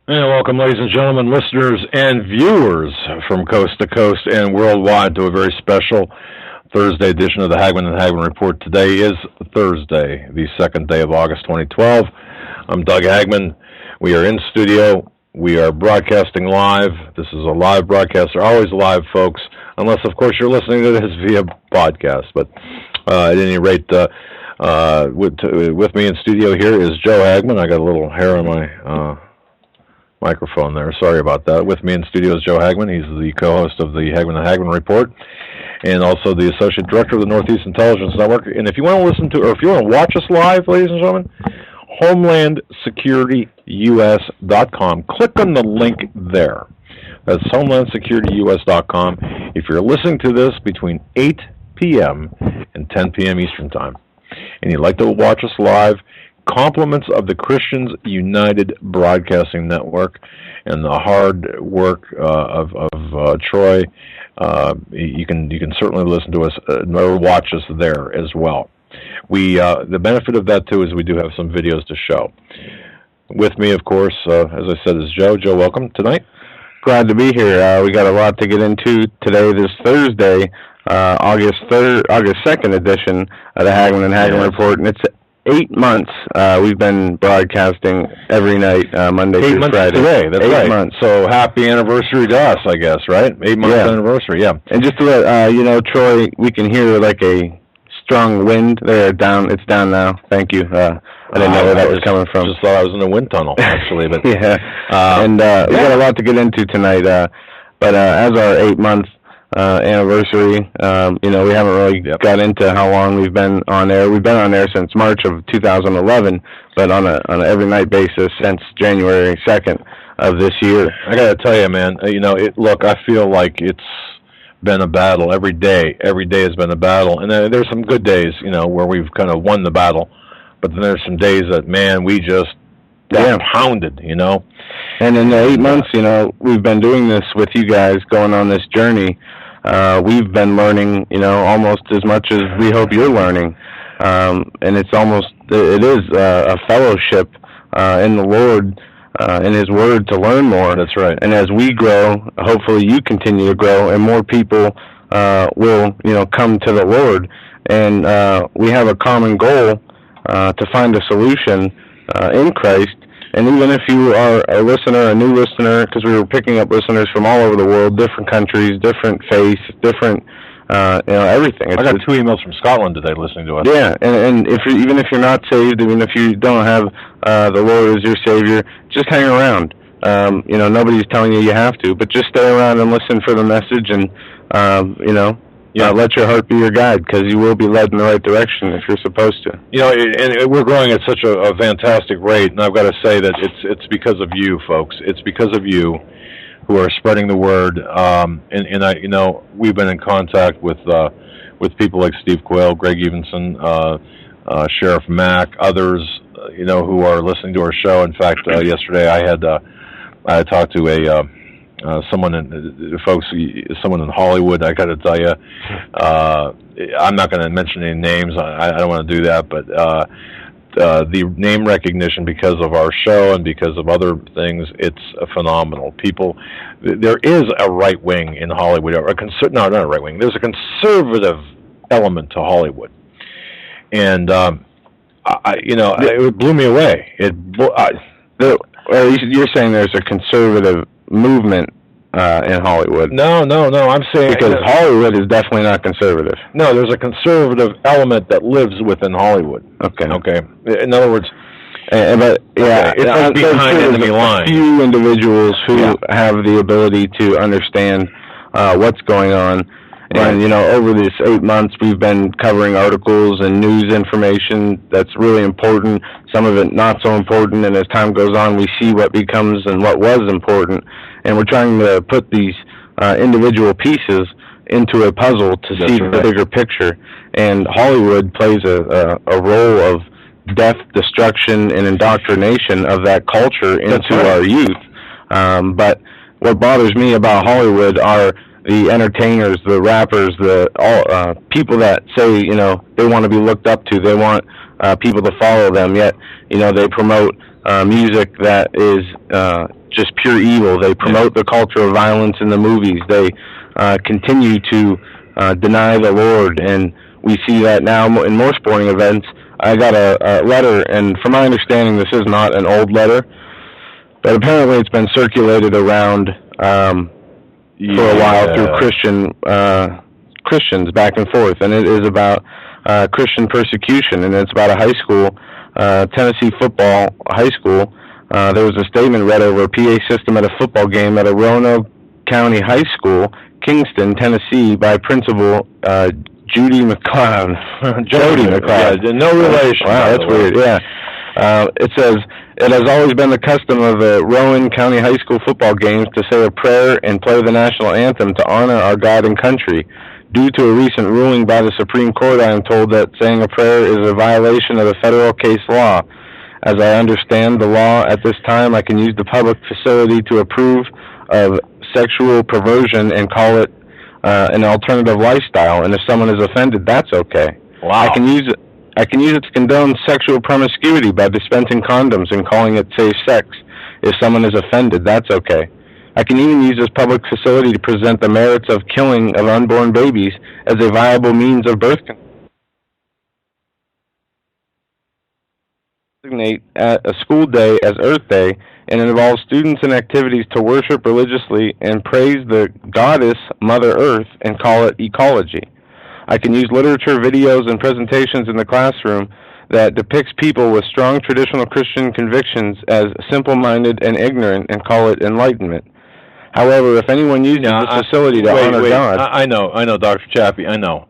And welcome, ladies and gentlemen, listeners and viewers from coast to coast and worldwide to a very special Thursday edition of the Hagmann and Hagmann Report. Today is Thursday, the second day of August 2012. I'm Doug Hagmann. We are in studio. We are broadcasting live. This is a live broadcast. They're always live, folks, unless, of course, you're listening to this via podcast. But at any rate, with me in studio here is Joe Hagmann. I got a little hair on my microphone there. Sorry about that. With me in studio is Joe Hagmann. He's the co-host of the Hagmann and Hagmann Report and also the Associate Director of the Northeast Intelligence Network. And if you want to listen to, or if you want to watch us live, ladies and gentlemen, HomelandSecurityUS.com. Click on the link there. That's HomelandSecurityUS.com. If you're listening to this between 8 p.m. and 10 p.m. Eastern Time, and you'd like to watch us live, compliments of the Christians United Broadcasting Network and the hard work of Troy. You can certainly listen to us or watch us there as well. The benefit of that too is we do have some videos to show. With me, of course, as I said, is Joe. Joe, welcome tonight. Glad to be here. We got a lot to get into today, this Thursday, August 2nd edition of the Hagmann and Hagmann Report, and it's 8 months we've been broadcasting every night, Monday through Friday. Today, that's 8 right. months. So happy anniversary to us, I guess, right? 8 months anniversary, yeah. And just to let Troy, we can hear like a strong wind there down. It's down now. Thank you. I didn't know where that was coming from. Just thought I was in a wind tunnel, actually. But yeah. We got a lot to get into tonight. But as our 8 month anniversary, we haven't really got into how long we've been on air. We've been on air since March of 2011, but on an every night basis since January 2nd of this year. I got to tell you, man, look, I feel like it's been a battle every day. Every day has been a battle, and then there's some good days, where we've kind of won the battle, but then there's some days that, man, we just got pounded, And in the 8 months, we've been doing this with you guys, going on this journey. We've been learning, almost as much as we hope you're learning. And it is a fellowship in the Lord, in His Word to learn more. That's right. And as we grow, hopefully you continue to grow, and more people will, come to the Lord. And we have a common goal to find a solution in Christ. And even if you are a listener, a new listener, because we were picking up listeners from all over the world, different countries, different faiths, different, everything. I got 2 emails from Scotland today listening to us. Yeah, and even if you're not saved, even if you don't have the Lord as your Savior, just hang around. Nobody's telling you have to, but just stay around and listen for the message, and let your heart be your guide, because you will be led in the right direction if you're supposed to. And we're growing at such a fantastic rate, and I've got to say that it's because of you, folks. It's because of you who are spreading the word. We've been in contact with people like Steve Quayle, Greg Evenson, Sheriff Mack, others, who are listening to our show. In fact, yesterday I had talked to someone in Hollywood. I got to tell you, I'm not going to mention any names. I don't want to do that, but the name recognition because of our show and because of other things, it's phenomenal. There is a right wing in Hollywood, not a right wing. There's a conservative element to Hollywood, and it blew me away. You're saying there's a conservative movement in Hollywood. No. I'm saying because Hollywood is definitely not conservative. No, there's a conservative element that lives within Hollywood. Okay. In other words, it's like behind enemy lines. A few individuals who have the ability to understand what's going on. Right. And, over these 8 months, we've been covering articles and news information that's really important, some of it not so important, and as time goes on, we see what becomes and what was important, and we're trying to put these individual pieces into a puzzle to see the bigger picture, and Hollywood plays a role of death, destruction, and indoctrination of that culture into our youth. But what bothers me about Hollywood are the entertainers, the rappers, the all people that say they want to be looked up to. They want people to follow them. Yet they promote music that is just pure evil. They promote the culture of violence in the movies. They continue to deny the Lord, and we see that now in more sporting events. I got a letter, and from my understanding, this is not an old letter, but apparently it's been circulated around for a while through Christians back and forth, and it is about Christian persecution, and it's about a high school, Tennessee football high school. There was a statement read over a PA system at a football game at a Roanoke County High School, Kingston, Tennessee, by Principal Judy McLeod. Jody McLeod. Yeah, no relation. Wow, that's weird. Yeah. It says, it has always been the custom of the Rowan County High School football games to say a prayer and play the national anthem to honor our God and country. Due to a recent ruling by the Supreme Court, I am told that saying a prayer is a violation of the federal case law. As I understand the law at this time, I can use the public facility to approve of sexual perversion and call it an alternative lifestyle, and if someone is offended, that's okay. Wow. I can use it to condone sexual promiscuity by dispensing condoms and calling it safe sex. If someone is offended, that's okay. I can even use this public facility to present the merits of killing of unborn babies as a viable means of birth control. Designate a school day as Earth Day, and it involves students and activities to worship religiously and praise the goddess Mother Earth and call it ecology. I can use literature, videos, and presentations in the classroom that depicts people with strong traditional Christian convictions as simple-minded and ignorant and call it enlightenment. However, if anyone uses this facility to honor God... I know, Dr. Chappie, I know.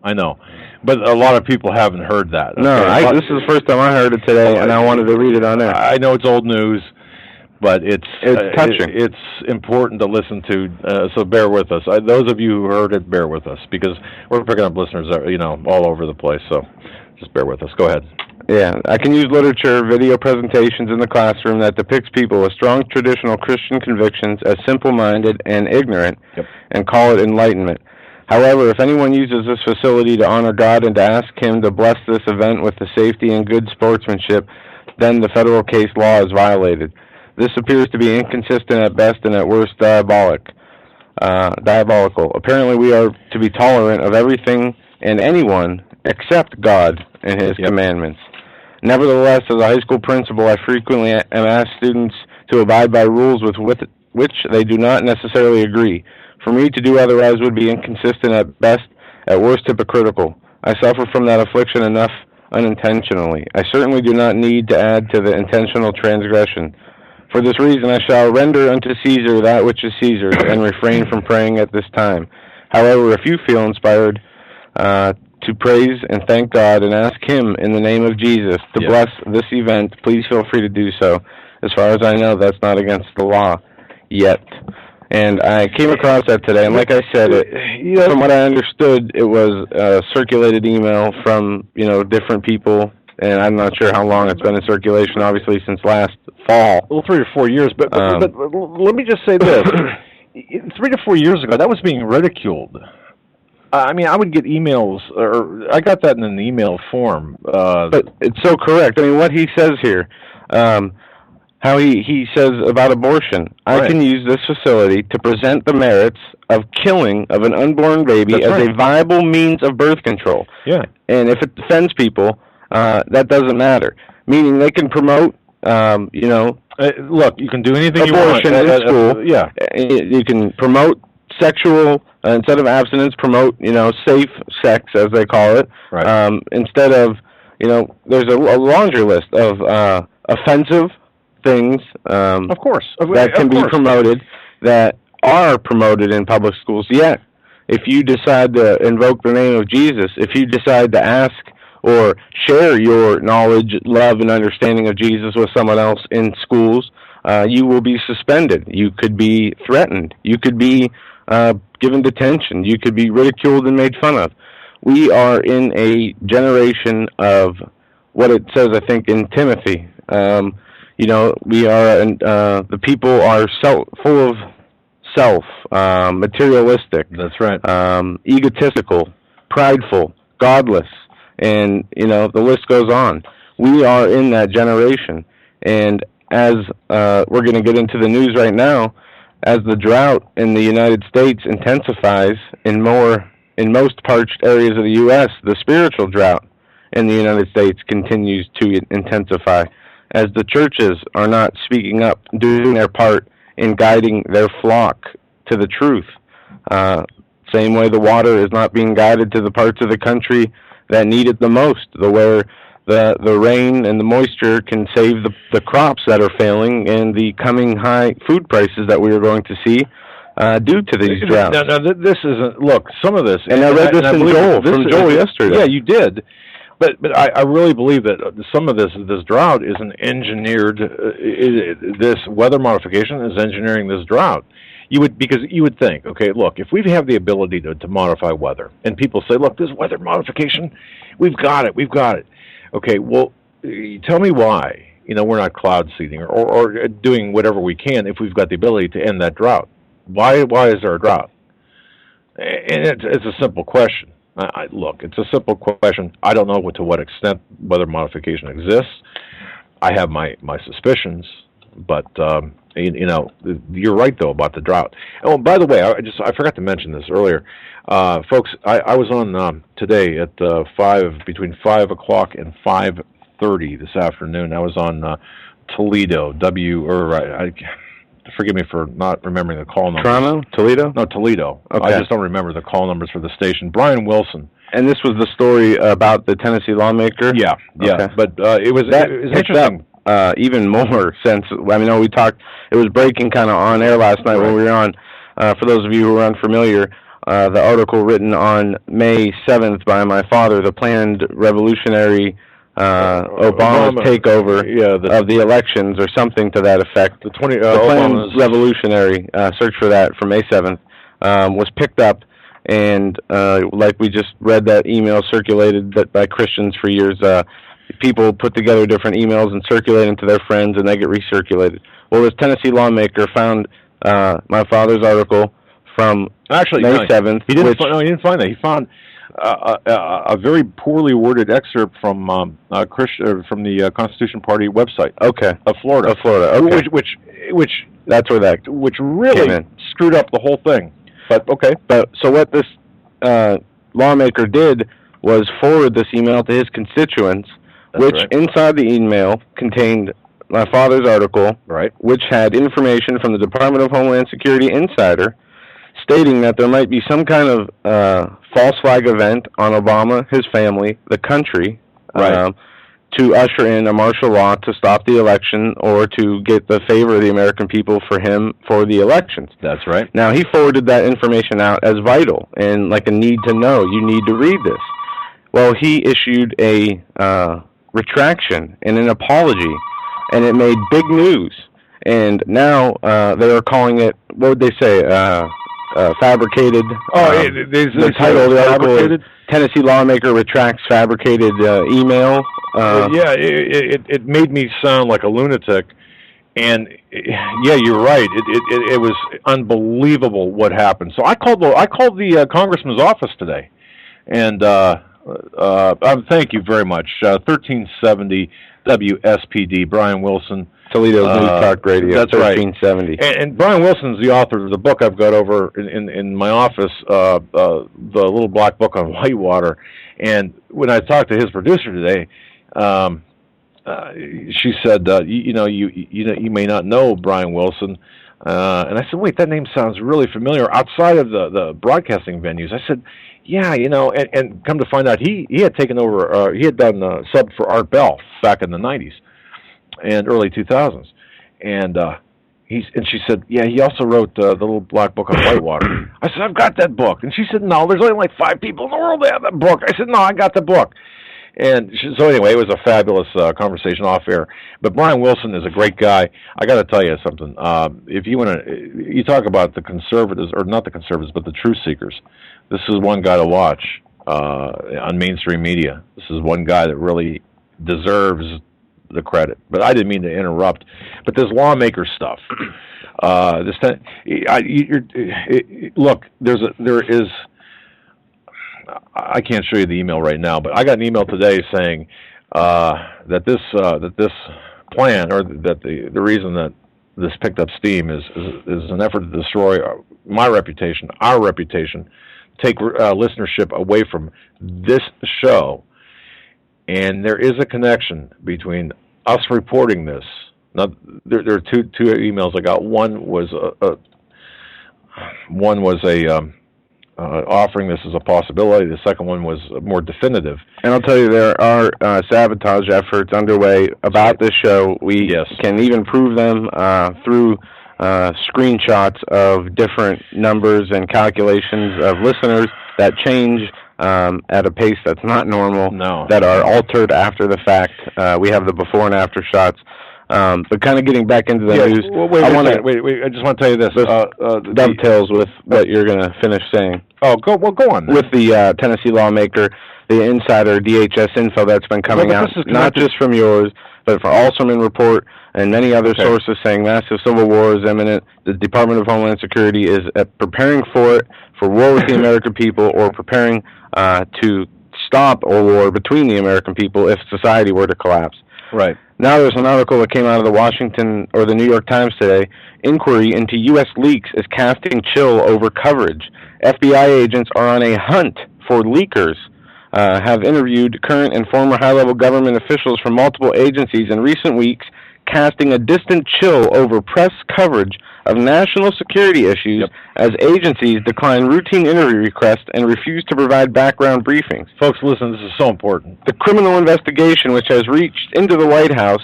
But a lot of people haven't heard that. Okay? No, this is the first time I heard it today, and I wanted to read it on air. I know it's old news, but it's touching. It's important to listen to, so bear with us. Those of you who heard it, bear with us, because we're picking up listeners, all over the place. So just bear with us. Go ahead. Yeah, I can use literature, video presentations in the classroom that depicts people with strong traditional Christian convictions as simple-minded and ignorant, and call it enlightenment. However, if anyone uses this facility to honor God and to ask Him to bless this event with the safety and good sportsmanship, then the federal case law is violated. This appears to be inconsistent at best and at worst diabolical. Apparently, we are to be tolerant of everything and anyone except God and His commandments. Nevertheless, as a high school principal, I frequently am asked students to abide by rules with which they do not necessarily agree. For me to do otherwise would be inconsistent at best, at worst hypocritical. I suffer from that affliction enough unintentionally. I certainly do not need to add to the intentional transgression. For this reason I shall render unto Caesar that which is Caesar's, and refrain from praying at this time. However, if you feel inspired to praise and thank God and ask Him in the name of Jesus to bless this event, please feel free to do so. As far as I know, that's not against the law yet. And I came across that today, and like I said, from what I understood, it was a circulated email from, different people, and I'm not sure how long it's been in circulation, obviously, since last fall. Well, 3 or 4 years, but let me just say this. 3 to 4 years ago, that was being ridiculed. I mean, I would get emails, or I got that in an email form. But it's so correct. I mean, what he says here, how he says about abortion. Right. I can use this facility to present the merits of killing of an unborn baby as a viable means of birth control. Yeah. And if it offends people, that doesn't matter. Meaning they can promote, look, you can do anything abortion you want. in school. Yeah. You can promote sexual, instead of abstinence, promote, safe sex, as they call it. Right. Instead of, there's a laundry list of offensive things of course that can be promoted, that are promoted in public schools. Yet if you decide to invoke the name of Jesus, if you decide to ask or share your knowledge, love, and understanding of Jesus with someone else in schools, you will be suspended. You could be threatened. You could be given detention. You could be ridiculed and made fun of. We are in a generation of what it says, I think, in Timothy. We are, the people are full of self, materialistic. That's right. Egotistical, prideful, godless, and the list goes on. We are in that generation, and as we're going to get into the news right now, as the drought in the United States intensifies in most parched areas of the U.S., the spiritual drought in the United States continues to intensify, as the churches are not speaking up, doing their part in guiding their flock to the truth. Same way the water is not being guided to the parts of the country that need it the most, where the rain and the moisture can save the crops that are failing and the coming high food prices that we are going to see due to these droughts. Now, this isn't, look, some of this... And I read this from Joel yesterday. Yeah, you did. But I really believe that some of this drought is an engineered, this weather modification is engineering this drought. Because you would think, okay, look, if we have the ability to modify weather, and people say, look, this weather modification, we've got it. Okay, well, tell me why, we're not cloud seeding or doing whatever we can if we've got the ability to end that drought. Why is there a drought? And it's a simple question. Look, it's a simple question. I don't know to what extent weather modification exists. I have my suspicions, but you're right though about the drought. Oh, by the way, I forgot to mention this earlier, folks. I was on today at between 5 o'clock and 5:30 this afternoon. I was on Toledo, forgive me for not remembering the call numbers. Toronto? Toledo? No, Toledo. Okay. I just don't remember the call numbers for the station. Brian Wilson. And this was the story about the Tennessee lawmaker? Yeah. Okay. But it was interesting. Even more sense. I mean, we talked, it was breaking kind of on air last night when we were on. For those of you who are unfamiliar, the article written on May 7th by my father, the planned revolutionary Obama's takeover of the elections, or something to that effect. The planned revolutionary, search for that, from May 7th, was picked up, and like we just read that email circulated by Christians for years, people put together different emails and circulate them to their friends, and they get recirculated. Well, this Tennessee lawmaker found my father's article from May 7th. He didn't find that. He found a very poorly worded excerpt from the Constitution Party website. Okay, of Florida. Okay. Which that's where that really screwed up the whole thing. But okay. But so what this lawmaker did was forward this email to his constituents, inside the email contained my father's article, which had information from the Department of Homeland Security insider stating that there might be some kind of false flag event on Obama, his family, the country, to usher in a martial law to stop the election or to get the favor of the American people for him for the elections. That's right. Now, he forwarded that information out as vital and like a need to know. You need to read this. Well, he issued a retraction and an apology, and it made big news. And now they are calling it, what would they say, fabricated. The title of the article is Tennessee Lawmaker Retracts Fabricated Email. It made me sound like a lunatic. And yeah, you're right. It was unbelievable what happened. So I called the congressman's office today, and thank you very much. 1370 WSPD, Brian Wilson. Toledo News Talk Radio. That's 1370. Right. And Brian Wilson's the author of the book I've got over in my office, the little black book on Whitewater. And when I talked to his producer today, she said, you may not know Brian Wilson. And I said, wait, that name sounds really familiar. Outside of the broadcasting venues, I said, yeah, and come to find out, he had taken over. He had done sub for Art Bell back in the 90s and early 2000s, and she said, yeah, he also wrote the little black book on Whitewater. I said, I've got that book, and she said, no, there's only like 5 people in the world that have that book. I said, no, I got the book. And so anyway, it was a fabulous conversation off air. But Brian Wilson is a great guy. I got to tell you something. If you want to, you talk about the conservatives, or not the conservatives, but the truth seekers. This is one guy to watch on mainstream media. This is one guy that really deserves the credit. But I didn't mean to interrupt. But this lawmaker stuff. Look, there is. I can't show you the email right now, but I got an email today saying that this plan, or that the reason that this picked up steam is an effort to destroy my reputation, our reputation, take listenership away from this show. And there is a connection between us reporting this. Now, there are two emails I got. One was offering this as a possibility. The second one was more definitive. And I'll tell you, there are sabotage efforts underway about this show. We can even prove them through screenshots of different numbers and calculations of listeners that change at a pace that's not normal, that are altered after the fact. We have the before and after shots. But kind of getting back into the news, wait, I just want to tell you this. Dovetails with what you're going to finish saying. Oh, go on. With the Tennessee lawmaker, the insider DHS info that's been coming out, not just from yours, but from Alserman Report and many other sources saying massive civil war is imminent. The Department of Homeland Security is preparing for it, for war with the American people, or preparing to stop a war between the American people if society were to collapse. Right. Now there's an article that came out of the New York Times today. Inquiry into U.S. leaks is casting chill over coverage. FBI agents are on a hunt for leakers. Have interviewed current and former high-level government officials from multiple agencies in recent weeks, casting a distant chill over press coverage of national security issues as agencies decline routine interview requests and refuse to provide background briefings. Folks, listen, this is so important. The criminal investigation, which has reached into the White House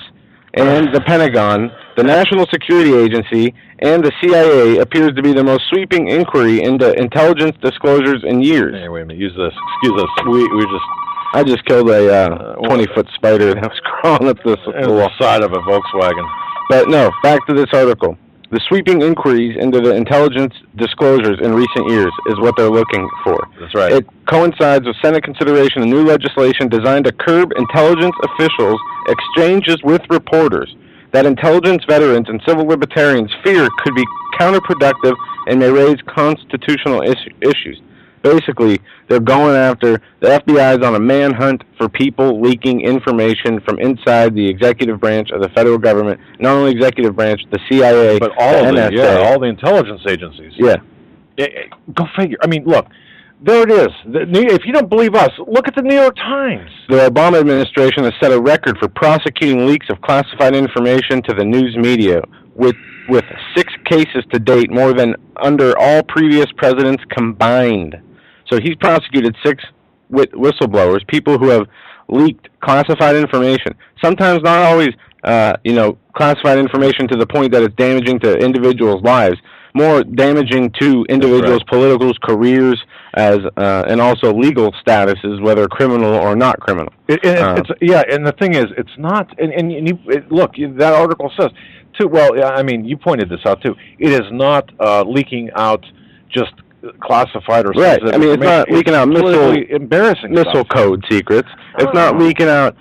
and the Pentagon, the National Security Agency, and the CIA, appears to be the most sweeping inquiry into intelligence disclosures in years. Hey, wait a minute, use this. Excuse us. I just killed a 20-foot spider that was crawling up the side of a Volkswagen. But no, back to this article. The sweeping inquiries into the intelligence disclosures in recent years is what they're looking for. That's right. It coincides with Senate consideration of new legislation designed to curb intelligence officials' exchanges with reporters that intelligence veterans and civil libertarians fear could be counterproductive and may raise constitutional issues. Basically, they're going after, the FBI is on a manhunt for people leaking information from inside the executive branch of the federal government, not only executive branch, the CIA, but all of NSA, all the intelligence agencies. Yeah. Go figure. I mean, look, there it is. If you don't believe us, look at the New York Times. The Obama administration has set a record for prosecuting leaks of classified information to the news media, with 6 cases to date, more than under all previous presidents combined. So he's prosecuted 6 whistleblowers, people who have leaked classified information. Sometimes not always, classified information to the point that it's damaging to individuals' lives. More damaging to individuals' political careers, and also legal statuses, whether criminal or not criminal. And the thing is, it's not. Look, that article says too. Well, I mean, you pointed this out too. It is not leaking out just classified or right. I mean, it's not leaking out missile code secrets. It's not leaking out,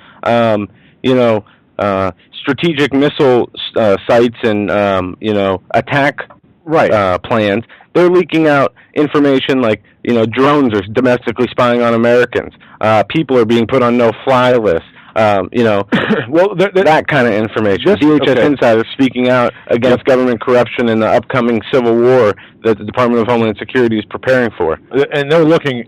strategic missile sites and attack plans. They're leaking out information like drones are domestically spying on Americans. People are being put on no-fly lists. That kind of information. DHS insiders speaking out against government corruption in the upcoming civil war that the Department of Homeland Security is preparing for. And they're looking.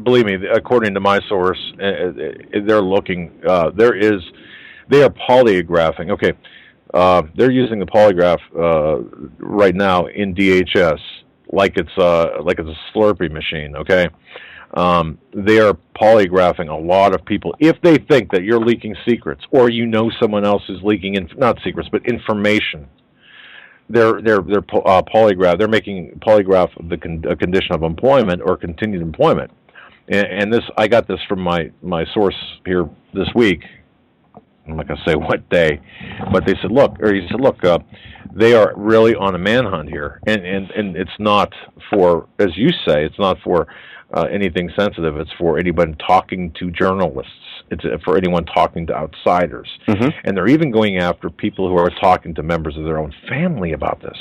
Believe me, according to my source, they're looking. They are polygraphing. Okay, they're using the polygraph right now in DHS like it's a Slurpee machine. Okay. They are polygraphing a lot of people. If they think that you're leaking secrets, or someone else is leaking not secrets but information, they're polygraph. They're making polygraph a condition of employment or continued employment. And this, I got this from my source here this week. I'm not going to say what day, but they said, look, or he said, look, they are really on a manhunt here, and it's not for, as you say, it's not for anything sensitive. It's for anyone talking to journalists. It's for anyone talking to outsiders, and they're even going after people who are talking to members of their own family about this.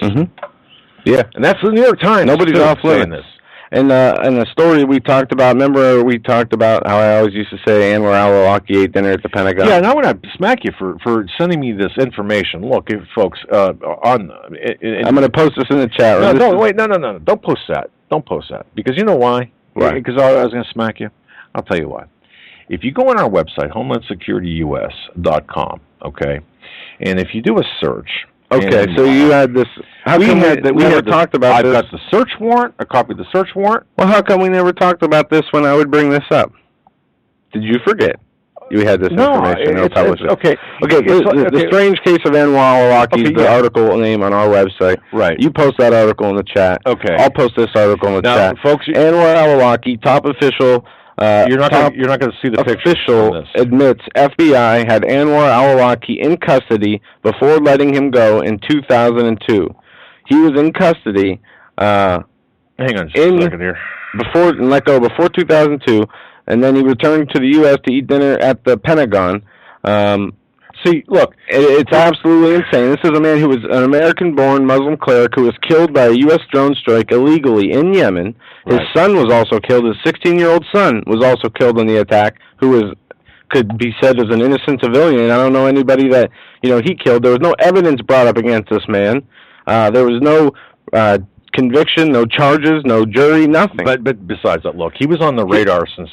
Yeah, and that's the New York Times. Nobody's off limits. This. And the story we talked about, remember we talked about how I always used to say Anwar al-Awlaki ate dinner at the Pentagon? Yeah, and I want to smack you for sending me this information. Look, folks, I'm going to post this in the chat. No, no. Don't post that. Don't post that. Because you know why? Why? Because I was going to smack you. I'll tell you why. If you go on our website, HomelandSecurityUS.com, okay, and if you do a search... Okay, so you had this... How come we never talked about this? I've got the search warrant, a copy of the search warrant. Well, how come we never talked about this when I would bring this up? Did you forget? You had this information. Okay. The strange case of Anwar al-Awlaki is the article name on our website. Right. You post that article in the chat. Okay. I'll post this article in the chat. Folks, Anwar al-Awlaki, top official... you're not going to see the picture. Official admits FBI had Anwar al-Awlaki in custody before letting him go in 2002. He was in custody. Hang on just a second here. Let go before 2002, and then he returned to the U.S. to eat dinner at the Pentagon. See, look, it's absolutely insane. This is a man who was an American-born Muslim cleric who was killed by a U.S. drone strike illegally in Yemen. His son was also killed. His 16-year-old son was also killed in the attack, who could be said as an innocent civilian. I don't know anybody that he killed. There was no evidence brought up against this man. There was no conviction, no charges, no jury, nothing. But besides that, look, he was on the radar since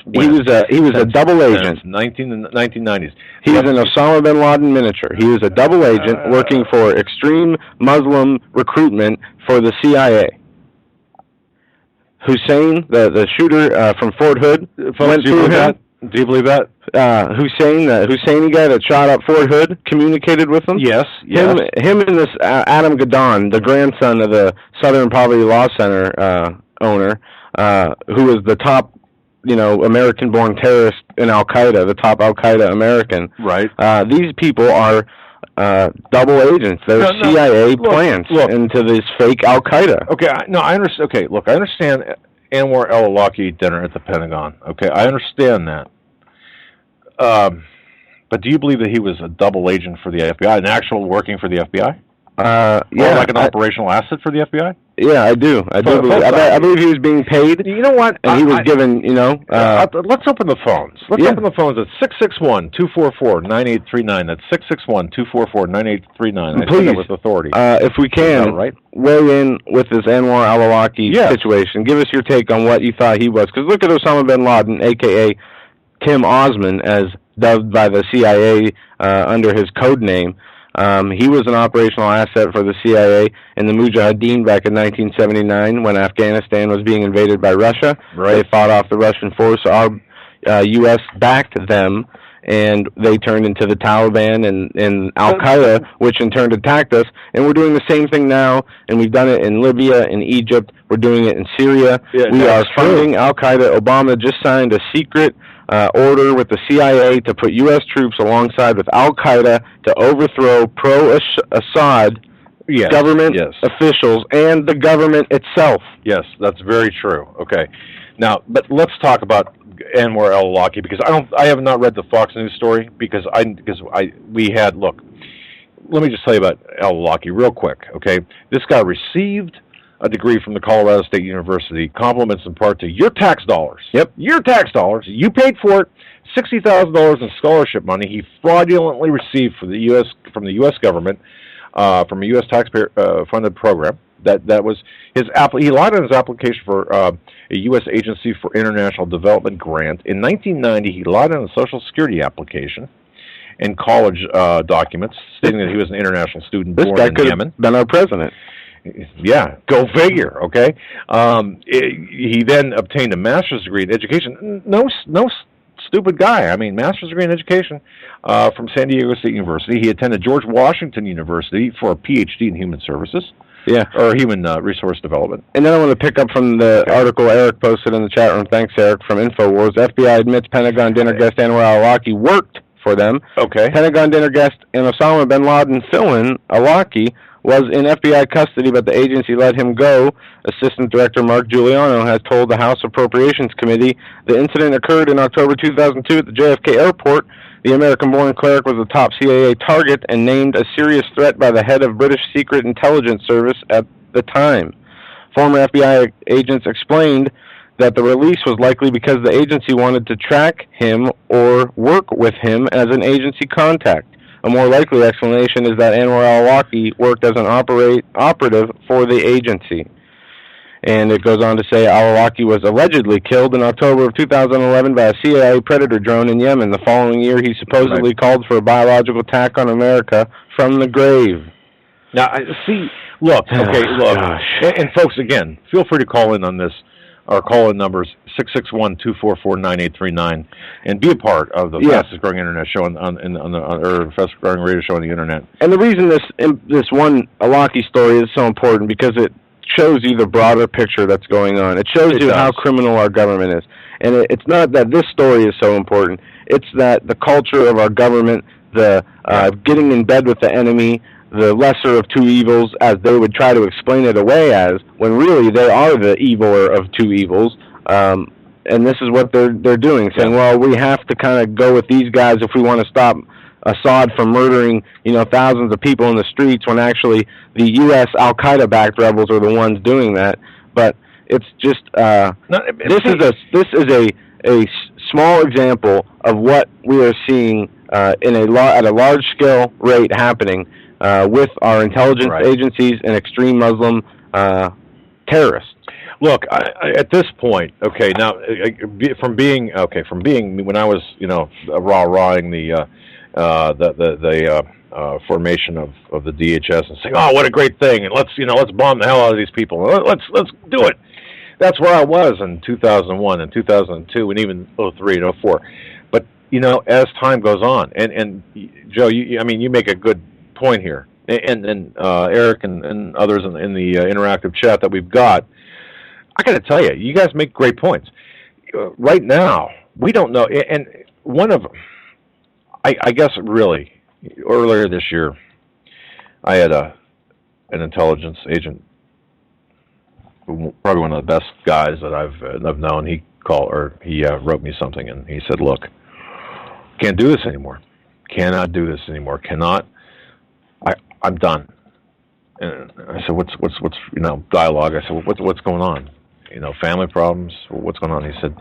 when? He was a double agent. Since 1990s. He was an Osama bin Laden miniature. He was a double agent working for extreme Muslim recruitment for the CIA. Hussein, the shooter from Fort Hood, went through him. Do you believe that? Hussein, the Husseini guy that shot up Fort Hood, communicated with him? Yes. Him and this Adam Gadon, the grandson of the Southern Poverty Law Center owner, who was the top, American-born terrorist in Al-Qaeda, the top Al-Qaeda American. Right. These people are double agents. They're CIA plants into this fake Al-Qaeda. Okay, I understand. Okay, look, I understand Anwar al-Awlaki dinner at the Pentagon. Okay, I understand that. But do you believe that he was a double agent for the FBI, an actual working for the FBI? Yeah. Or like an operational asset for the FBI? Yeah, I do. I believe he was being paid. You know what? And he was given, let's open the phones. Open the phones at 661-244-9839. That's 661-244-9839. Please, with authority. If we can, weigh in with this Anwar al-Awlaki situation. Give us your take on what you thought he was. Because look at Osama bin Laden, a.k.a. Tim Osman, as dubbed by the CIA under his code name. He was an operational asset for the CIA and the Mujahideen back in 1979 when Afghanistan was being invaded by Russia. Right. They fought off the Russian force. Our U.S. backed them, and they turned into the Taliban and Al-Qaeda, which in turn attacked us. And we're doing the same thing now, and we've done it in Libya, in Egypt. We're doing it in Syria. Yeah, we are funding Al-Qaeda. Obama just signed a secret order with the CIA to put U.S. troops alongside with Al-Qaeda to overthrow pro-Assad government officials and the government itself. Yes, that's very true. Okay. Now, but let's talk about Anwar al-Awlaki, because I have not read the Fox News story because we had, look, let me just tell you about al-Awlaki real quick, okay? This guy received a degree from the Colorado State University, compliments in part to your tax dollars. Yep. Your tax dollars. You paid for it. $60,000 in scholarship money he fraudulently received from the U.S. government, from a U.S. taxpayer funded program. That was his he lied on his application for a U.S. Agency for International Development grant. In 1990, he lied on a Social Security application and college documents, stating that he was an international student born in Yemen. This guy could have been our president. Yeah, go figure. Okay, he then obtained a master's degree in education. No stupid guy. I mean, master's degree in education from San Diego State University. He attended George Washington University for a PhD in human services. Yeah, or human resource development. And then I want to pick up from the article Eric posted in the chat room. Thanks, Eric, from InfoWars. FBI admits Pentagon dinner guest Anwar al-Awlaki worked for them. Okay. Pentagon dinner guest and Osama bin Laden fill-in, Awlaki, was in FBI custody, but the agency let him go. Assistant Director Mark Giuliano has told the House Appropriations Committee the incident occurred in October 2002 at the JFK airport. The American-born cleric was a top CIA target and named a serious threat by the head of British Secret Intelligence Service at the time. Former FBI agents explained that the release was likely because the agency wanted to track him or work with him as an agency contact. A more likely explanation is that Anwar al-Awlaki worked as an operative for the agency. And it goes on to say al-Awlaki was allegedly killed in October of 2011 by a CIA Predator drone in Yemen. The following year, he supposedly called for a biological attack on America from the grave. Now, look, and folks, again, feel free to call in on this. Our call-in number is 661-244-9839, and be a part of the fastest-growing internet show or fastest-growing radio show on the internet. And the reason this one Awlaki story is so important because it shows you the broader picture that's going on. It shows you how criminal our government is, and it's not that this story is so important. It's that the culture of our government, the getting in bed with the enemy, the lesser of two evils, as they would try to explain it away as, when really they are the eviler of two evils. And this is what they're doing, saying, well, we have to kind of go with these guys if we want to stop Assad from murdering, thousands of people in the streets, when actually the U.S. Al-Qaeda-backed rebels are the ones doing that. But it's just this is a small example of what we are seeing at a large-scale rate happening with our intelligence agencies and extreme Muslim terrorists. Look, at this point, now from being when I was rah-rahing the formation of the DHS and saying, oh, what a great thing, and let's bomb the hell out of these people. Let's do it. That's where I was in 2001 and 2002 and even 2003 and 2004. But as time goes on, and Joe, you make a good point here, and Eric and others in the interactive chat that we've got. I got to tell you, you guys make great points. Right now, we don't know, and one of them, I guess really, earlier this year, I had an intelligence agent, probably one of the best guys that I've known. He wrote me something, and he said, "Look, can't do this anymore. Cannot do this anymore. Cannot. I'm done." And I said, "What's dialogue?" I said, "What's going on? Family problems. What's going on?" He said,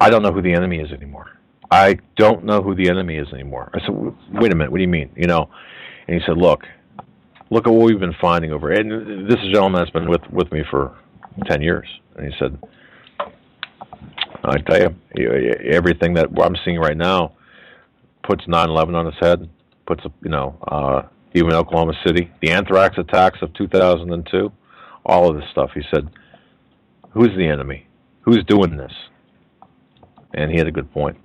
"I don't know who the enemy is anymore. I don't know who the enemy is anymore." I said, "Wait a minute. What do you mean?" And he said, "Look at what we've been finding over." And this is a gentleman that's been with me for 10 years. And he said, "I tell you, everything that I'm seeing right now puts 9/11 on its head. Puts even Oklahoma City, the anthrax attacks of 2002, all of this stuff." He said, "Who's the enemy? Who's doing this?" And he had a good point.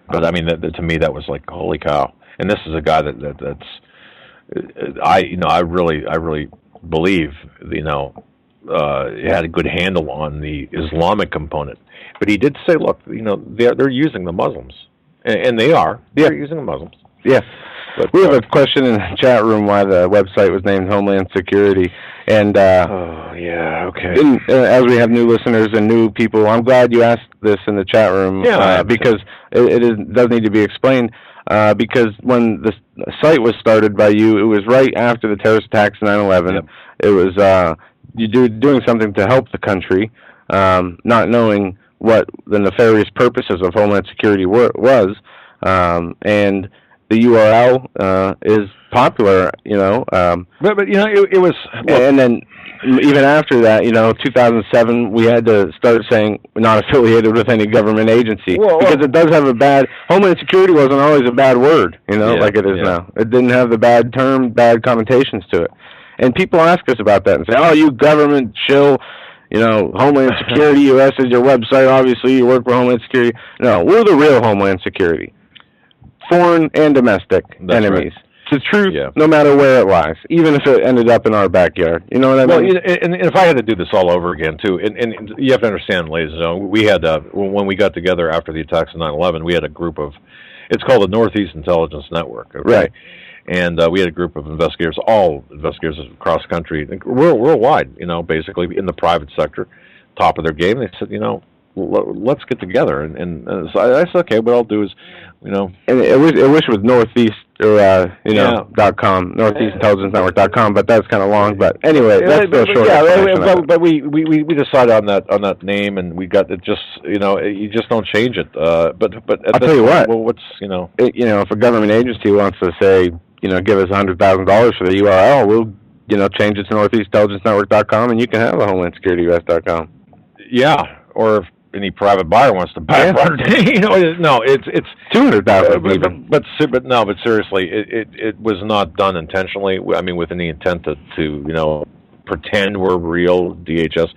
But I mean, to me, that was like, holy cow! And this is a guy I really believe he had a good handle on the Islamic component. But he did say, look, they're using the Muslims, and they are. They're using the Muslims. Yeah. But we have a question in the chat room why the website was named Homeland Security, and as we have new listeners and new people, I'm glad you asked this in the chat room, because it does need to be explained. Because when the site was started by you, it was right after the terrorist attacks in 9/11. Yep. It was doing something to help the country, not knowing what the nefarious purposes of Homeland Security was, and the URL is popular, But it was. And then even after that, 2007, we had to start saying we're not affiliated with any government agency, because it does have Homeland Security wasn't always a bad word, like it is now. It didn't have the bad connotations to it. And people ask us about that and say, "Oh, you government shill, Homeland Security, U.S. is your website. Obviously, you work for Homeland Security." No, we're the real Homeland Security. Foreign and domestic enemies. Right. It's the truth, no matter where it lies, even if it ended up in our backyard. You know what I mean? Well, and if I had to do this all over again, too, and you have to understand, ladies and gentlemen, we had, when we got together after the attacks of 9/11, we had a group of It's called the Northeast Intelligence Network. Okay? Right. And we had a group of investigators, all investigators across the country, worldwide, basically in the private sector, top of their game. They said, let's get together. And so I said, okay, what I'll do is, And it wish it was Northeast or .com, NortheastIntelligenceNetwork.com, but that's kind of long. But anyway, that's the short explanation. Yeah, but we decided on that name, and we got it. Just you just don't change it. But I'll tell you what. Well, what's if a government agency wants to say, give us $100,000 for the URL, we'll change it to NortheastIntelligenceNetwork.com, and you can have a HomelandSecurityUS.com. Yeah, or if any private buyer wants to buy it, no, it's $200,000 But seriously, it was not done intentionally. I mean, with any intent to pretend we're real DHS.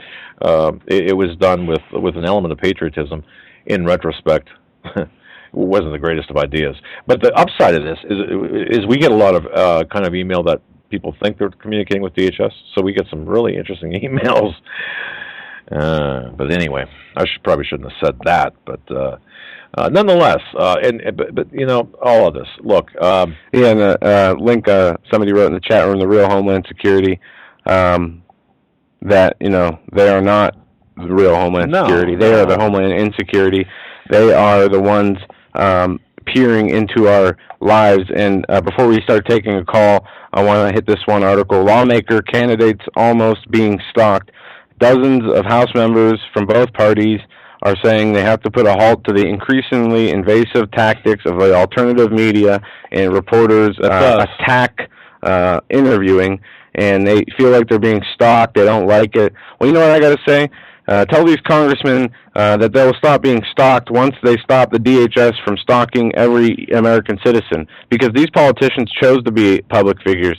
It was done with an element of patriotism. In retrospect, it wasn't the greatest of ideas. But the upside of this is we get a lot of kind of email that people think they're communicating with DHS. So we get some really interesting emails. But anyway, I probably shouldn't have said that. But nonetheless, but all of this. Look, link somebody wrote in the chat room, the real Homeland Security, that they are not the real Homeland Security. They are the Homeland Insecurity. They are the ones peering into our lives. And before we start taking a call, I want to hit this one article: lawmaker candidates almost being stalked. Dozens of House members from both parties are saying they have to put a halt to the increasingly invasive tactics of the alternative media and reporters attack interviewing, and they feel like they're being stalked. They don't like it. Well, you know what I got to say? Tell these congressmen that they'll stop being stalked once they stop the DHS from stalking every American citizen, because these politicians chose to be public figures.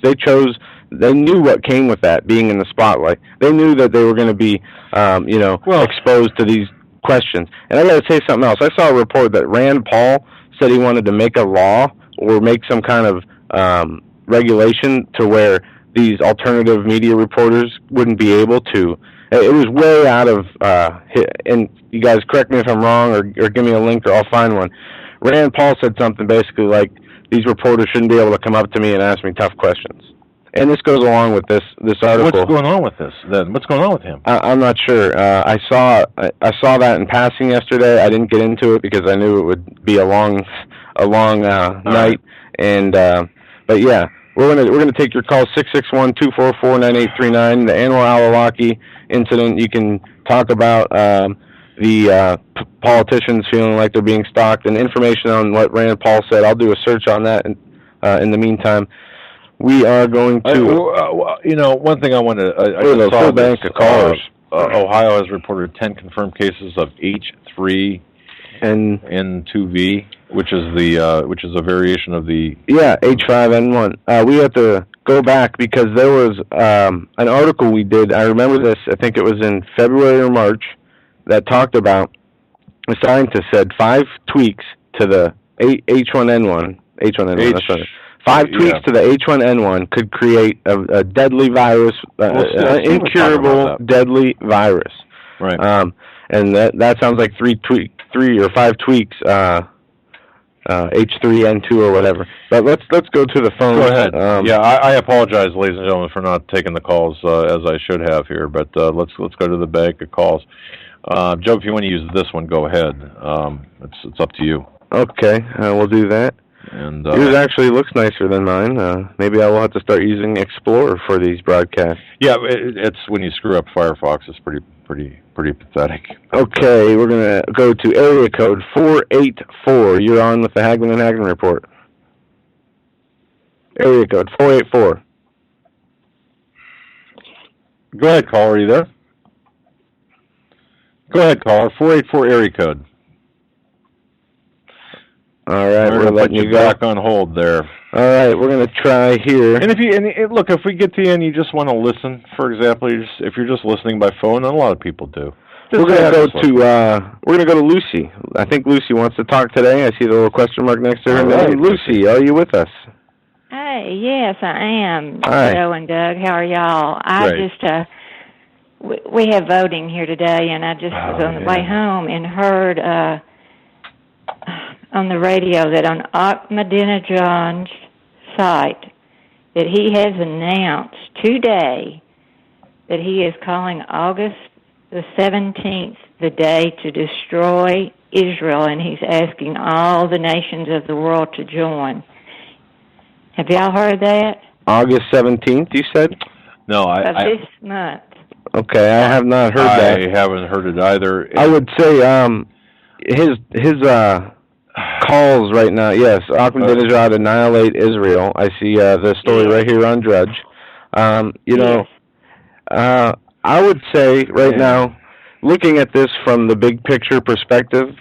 They knew what came with that, being in the spotlight. They knew that they were going to be, exposed to these questions. And I got to say something else. I saw a report that Rand Paul said he wanted to make a law or make some kind of regulation to where these alternative media reporters wouldn't be able to. It was way out of, and you guys correct me if I'm wrong, or give me a link, or I'll find one. Rand Paul said something basically like, these reporters shouldn't be able to come up to me and ask me tough questions. And this goes along with this article. What's going on with this then? What's going on with him? I'm not sure. I saw that in passing yesterday. I didn't get into it because I knew it would be a long night. And but yeah, we're gonna take your call 661-244-9839. The annual Alalaki incident. You can talk about the politicians feeling like they're being stalked, and information on what Rand Paul said. I'll do a search on that. In the meantime, we are going to... one thing I want to... I saw bank of callers. Ohio has reported 10 confirmed cases of H3N2V, which is a variation of the... Yeah, H5N1. We have to go back because there was an article we did. I remember this. I think it was in February or March that talked about a scientist said 5 tweaks to the H1N1. Five tweaks to the H1N1 could create a deadly virus, incurable deadly virus. Right. And that sounds like 3 or 5 tweaks, H3N2 or whatever. But let's go to the phone. Go ahead. I apologize, ladies and gentlemen, for not taking the calls as I should have here. But let's go to the bank of calls. Joe, if you want to use this one, go ahead. It's up to you. Okay, we'll do that. And yours actually looks nicer than mine. Maybe I will have to start using Explorer for these broadcasts. Yeah, it's when you screw up Firefox, it's pretty pathetic. Okay, we're gonna go to area code 484. You're on with the Hagmann and Hagmann report. Area code 484. Go ahead, caller. Are you there? Go ahead, caller. 484 area code. All right, we're letting you back on hold there. All right, we're gonna try here. And look, if we get to you and you just want to listen, for example, if you're just listening by phone, and a lot of people do. We're gonna go to Lucy. I think Lucy wants to talk today. I see the little question mark next to her name. Lucy, are you with us? Hey, yes, I am. Hi. Joe and Doug, how are y'all? We have voting here today, and I just was on the way home and heard on the radio that on Ahmadinejad's site that he has announced today that he is calling August the 17th the day to destroy Israel, and he's asking all the nations of the world to join. Have y'all heard that? August 17th, you said? No, Of this month. Okay, I have not heard that. I haven't heard it either. I would say his calls right now. Yes, Ahmadinejad annihilate Israel. I see the story right here on Drudge. You know, I would say right now, looking at this from the big picture perspective,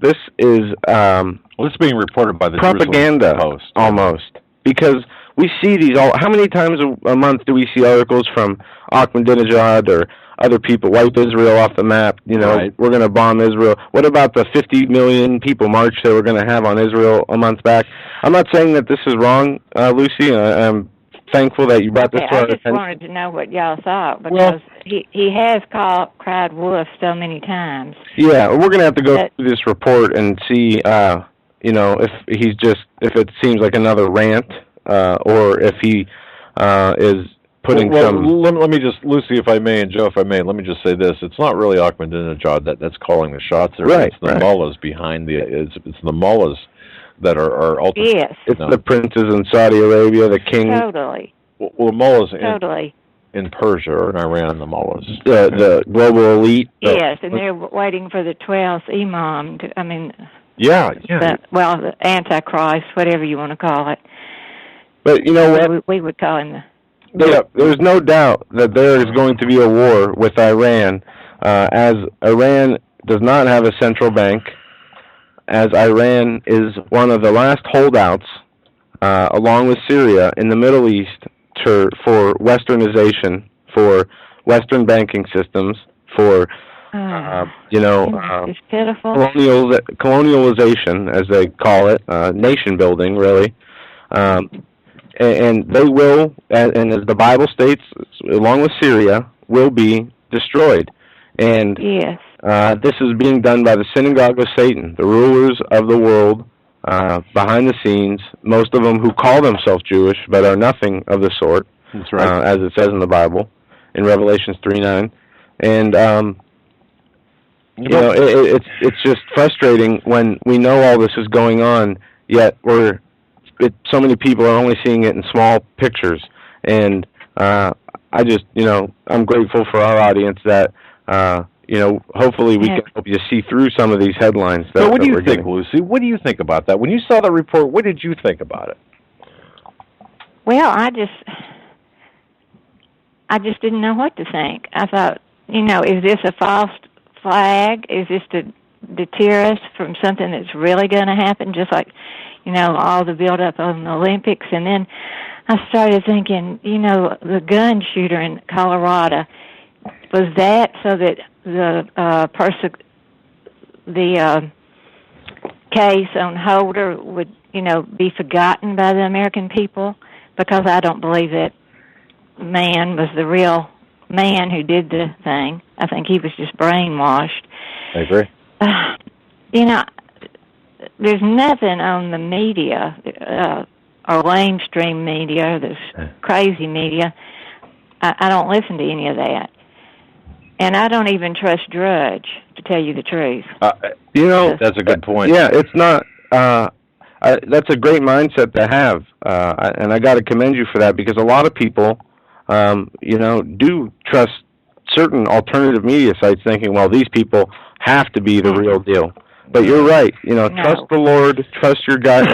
this is well, it's being reported by the propaganda Jerusalem Post almost, because we see these all. How many times a month do we see articles from Ahmadinejad or other people wipe Israel off the map? You know, we're going to bomb Israel. What about the 50 million people march that we're going to have on Israel a month back? I'm not saying that this is wrong, Lucy. I'm thankful that you brought this to our attention. I just wanted to know what y'all thought, because he has cried wolf so many times. Yeah, we're going to have to go through this report and see, you know, if it seems like another rant, or if he is putting some... Let me just, Lucy, if I may, and Joe, if I may, let me just say this. It's not really Ahmadinejad that's calling the shots there. Right, it's the mullahs behind it's the mullahs that are ultimately... Yes. It's the princes in Saudi Arabia, the king... Totally. Well, mullahs totally. In Persia or in Iran, the mullahs. The global elite. Yes, and they're waiting for the 12th imam to, the Antichrist, whatever you want to call it. But you know what? We would call him there's no doubt that there is going to be a war with Iran, as Iran does not have a central bank, as Iran is one of the last holdouts, along with Syria, in the Middle East for westernization, for Western banking systems, for it's pitiful. colonialization, as they call it, nation building, really. And they will, and as the Bible states, along with Syria, will be destroyed. And this is being done by the synagogue of Satan, the rulers of the world, behind the scenes, most of them who call themselves Jewish, but are nothing of the sort. That's right. As it says in the Bible, in Revelations 3:9. And, you know, it's just frustrating when we know all this is going on, yet so many people are only seeing it in small pictures. And I just, you know, I'm grateful for our audience that, you know, hopefully we can help you see through some of these headlines. So what do you think, Lucy? What do you think about that? When you saw the report, what did you think about it? Well, I just didn't know what to think. I thought, you know, is this a false flag? Is this to deter us from something that's really going to happen, just like, you know, all the build-up on the Olympics? And then I started thinking, you know, the gun shooter in Colorado, was that so that the case on Holder would, you know, be forgotten by the American people? Because I don't believe that man was the real man who did the thing. I think he was just brainwashed. I agree. You know, there's nothing on the media, or mainstream media, this crazy media. I don't listen to any of that. And I don't even trust Drudge, to tell you the truth. You know, that's a good point. Yeah, it's not... that's a great mindset to have, and I got to commend you for that, because a lot of people, you know, do trust certain alternative media sites, thinking, well, these people have to be the real deal. But you're right. You know, trust the Lord, trust your God.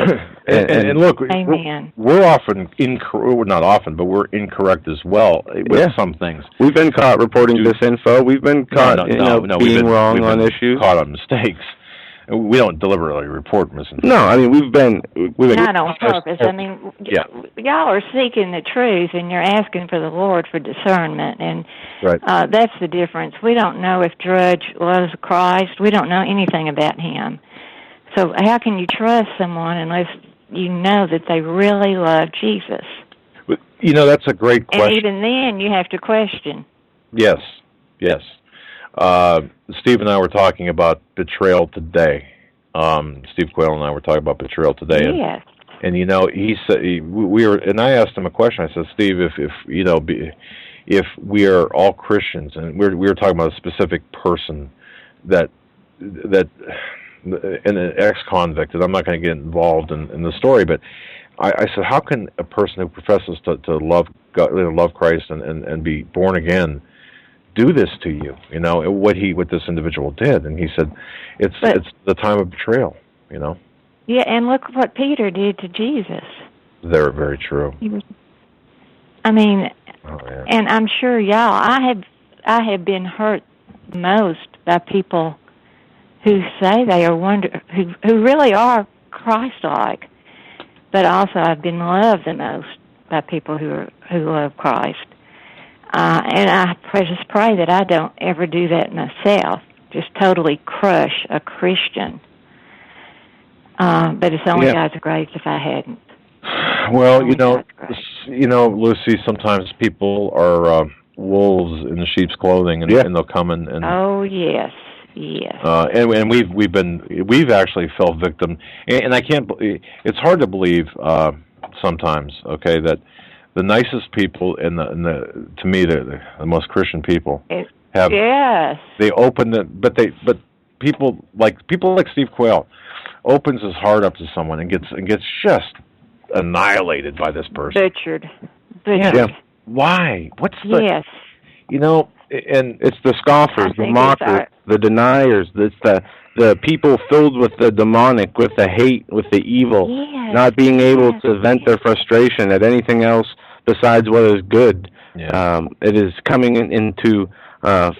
and look, Amen. we're often not often, but we're incorrect as well with some things. We've been caught reporting disinfo. We've been caught, being wrong on issues. Caught on mistakes. We don't deliberately report misinformation. No, I mean, we've been not on purpose. I mean, y'all are seeking the truth, and you're asking for the Lord for discernment, and that's the difference. We don't know if Drudge loves Christ. We don't know anything about him. So how can you trust someone unless you know that they really love Jesus? You know, that's a great question. And even then, you have to question. Yes. Steve and I were talking about betrayal today, Steve Quayle and I were talking about betrayal today, Yes. and you know, he said we were, and I asked him a question. I said, Steve, if you know, if we are all Christians, and we were talking about a specific person that an ex-convict, and I'm not going to get involved in the story, but I said, how can a person who professes to love God, love Christ, and be born again, do this to you? You know what this individual did, and he said, it's the time of betrayal. You know. Yeah, and look what Peter did to Jesus. They're very true. I mean, oh, yeah. And I'm sure y'all, I have been hurt most by people who say they are who really are Christ-like, but also I've been loved the most by people who love Christ. And I just pray that I don't ever do that myself, just totally crush a Christian. But it's only God's grace if I hadn't. Well, you know, Lucy, sometimes people are wolves in sheep's clothing, and they'll come and oh yes. Yes. And we've actually fell victim, and I can't. It's hard to believe sometimes. Okay, that the nicest people and to me the most Christian people have. Yes. They open but people like Steve Quayle opens his heart up to someone and gets just annihilated by this person. Butchered. Yeah. Why? What's the? Yes. You know. And it's the scoffers, the mockers, the deniers. It's the people filled with the demonic, with the hate, with the evil, not being able to vent their frustration at anything else besides what is good. Yeah. It is coming into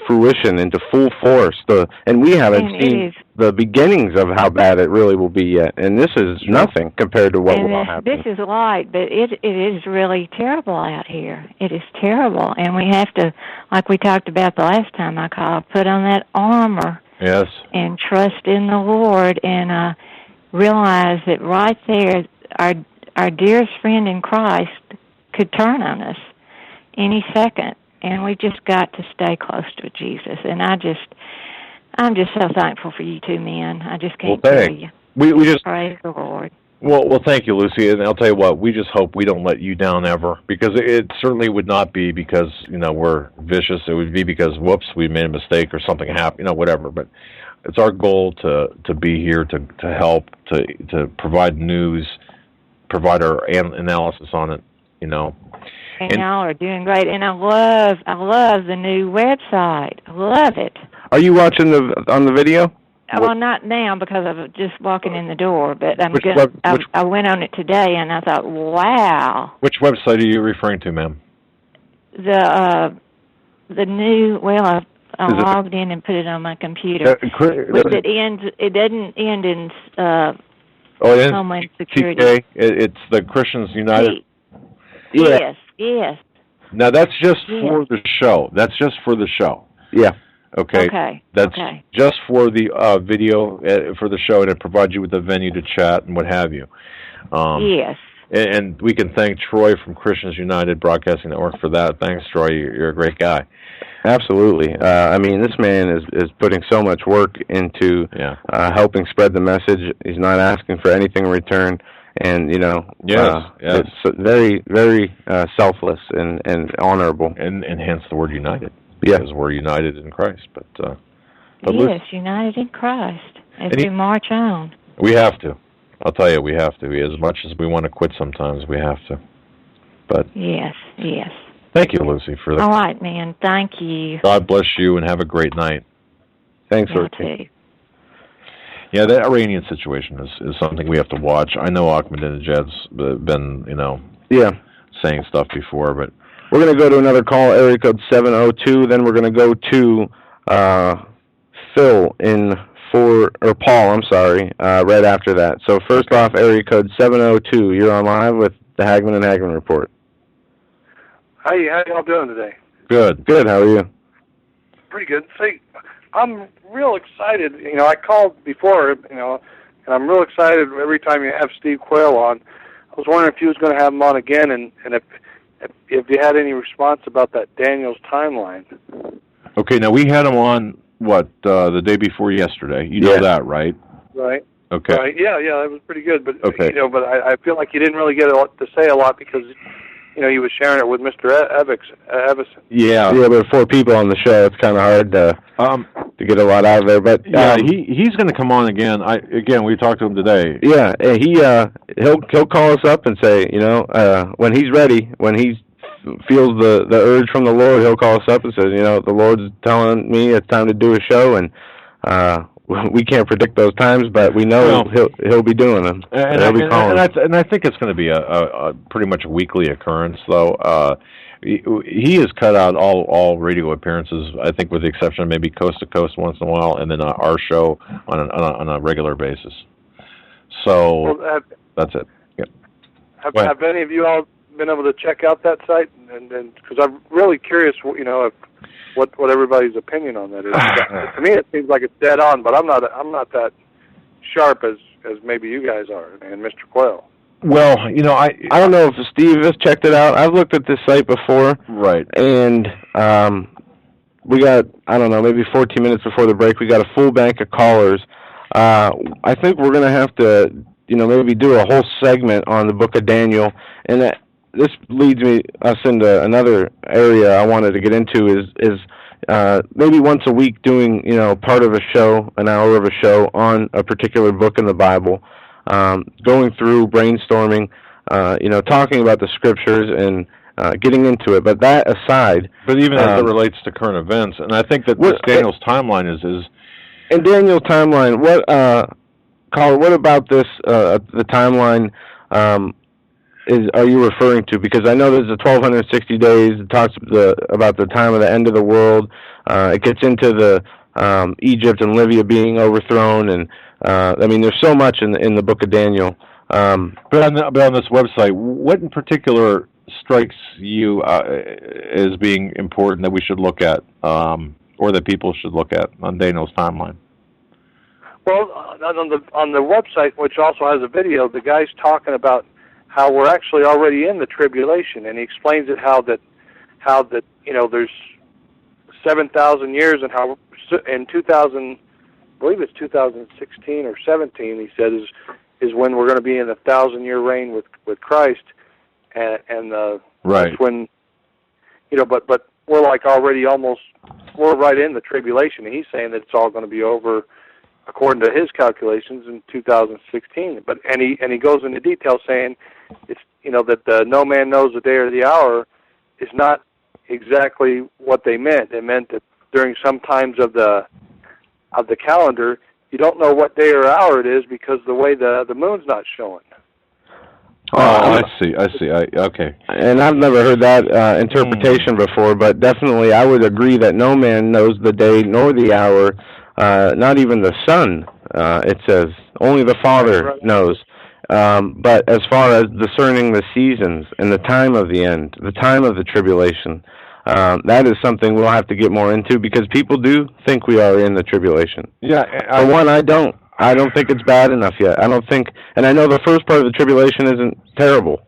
fruition, into full force. And we haven't seen the beginnings of how bad it really will be yet. And this is nothing compared to what will happen. This is light, but it is really terrible out here. It is terrible. And we have to, like we talked about the last time I called, put on that armor. Yes. And trust in the Lord and realize that right there, our dearest friend in Christ could turn on us any second. And we just got to stay close to Jesus. And I'm just so thankful for you two men. I just can't tell you. We just praise the Lord. Well, thank you, Lucy. And I'll tell you what, we just hope we don't let you down ever, because it certainly would not be because we're vicious. It would be because we made a mistake or something happened, whatever. But it's our goal to be here to help, to provide news, provide our analysis on it. And y'all are doing great, and I love the new website. I love it. Are you watching on the video? Well, not now because I'm just walking in the door, but I went on it today, and I thought, wow. Which website are you referring to, ma'am? The new. Well, I logged in and put it on my computer. It doesn't end in Homeland Security. TK? It's the Christians United. Yes. Now that's just for the show. That's just for the show. Yeah. Okay. That's just for the video for the show, and it provides you with a venue to chat and what have you. Yes. And we can thank Troy from Christians United Broadcasting Network for that. Thanks, Troy. You're a great guy. Absolutely. I mean, this man is putting so much work into helping spread the message. He's not asking for anything in return. And, it's very, very selfless and honorable. And hence the word united. Yeah. Because we're united in Christ. But yes, united in Christ as we march on. We have to. I'll tell you, we have to. As much as we want to quit sometimes, we have to. But Yes. Thank you, Lucy, for that. All right, man. Thank you. God bless you, and have a great night. Thanks, Lucy. Yeah, the Iranian situation is something we have to watch. I know Ahmadinejad's been, saying stuff before, but we're going to go to another call, area code 702. Then we're going to go to Phil Paul, I'm sorry, right after that. So first off, area code 702. You're on live with the Hagmann and Hagmann Report. How y'all doing today? Good. How are you? Pretty good. See, I'm real excited. I called before, and I'm real excited every time you have Steve Quayle on. I was wondering if you was going to have him on again, and if you had any response about that Daniel's timeline. Okay, now we had him on, the day before yesterday. You know that, right? Right. Okay. Yeah, that was pretty good. But okay. But I feel like you didn't really get to say a lot because he was sharing it with Mr. Evison. Yeah. Yeah, but 4 people on the show, it's kind of hard to get a lot out of there. But he's going to come on again. We talked to him today. Yeah, he'll call us up and say, when he's ready, when he feels the urge from the Lord, he'll call us up and says, the Lord's telling me it's time to do a show, and we can't predict those times, but we know he'll be doing them. And I think it's going to be a pretty much weekly occurrence, though. He has cut out all radio appearances, I think, with the exception of maybe Coast to Coast once in a while, and then our show on a regular basis. So that's it. Yep. Have any of you all been able to check out that site? And because I'm really curious, what everybody's opinion on that is. To me, it seems like it's dead on, but I'm not that sharp as maybe you guys are, and Mr. Quayle. Well, I don't know if Steve has checked it out. I've looked at this site before. Right. And we got, I don't know, maybe 14 minutes before the break, we got a full bank of callers. I think we're going to have to, maybe do a whole segment on the book of Daniel. And this leads us into another area I wanted to get into is maybe once a week doing, part of a show, an hour of a show on a particular book in the Bible. Going through, brainstorming, talking about the scriptures and getting into it. But that aside, but even as it relates to current events, and I think that Daniel's timeline is. In Daniel's timeline, what, Colin, what about this? The timeline are you referring to? Because I know there's a 1260 days. It talks about the time of the end of the world. It gets into the Egypt and Libya being overthrown and. There's so much in the book of Daniel. But on this website, what in particular strikes you as being important that we should look at, or that people should look at on Daniel's timeline? Well, on the website, which also has a video, the guy's talking about how we're actually already in the tribulation, and he explains it how that there's 7,000 years, and how in 2000. I believe it's 2016 or 17. He said is when we're going to be in a 1,000-year reign with Christ, and right. That's when but we're like already we're right in the tribulation. And he's saying that it's all going to be over, according to his calculations, in 2016. But and he goes into detail saying it's that no man knows the day or the hour is not exactly what they meant. They meant that during some times of the calendar, you don't know what day or hour it is because the way the moon's not showing. I see. Okay. And I've never heard that interpretation before, but definitely I would agree that no man knows the day nor the hour, not even the Son, it says. Only the Father knows. But as far as discerning the seasons and the time of the end, the time of the tribulation, that is something we'll have to get more into because people do think we are in the tribulation. Yeah. For one, I don't. I don't think it's bad enough yet. I don't think, and I know the first part of the tribulation isn't terrible.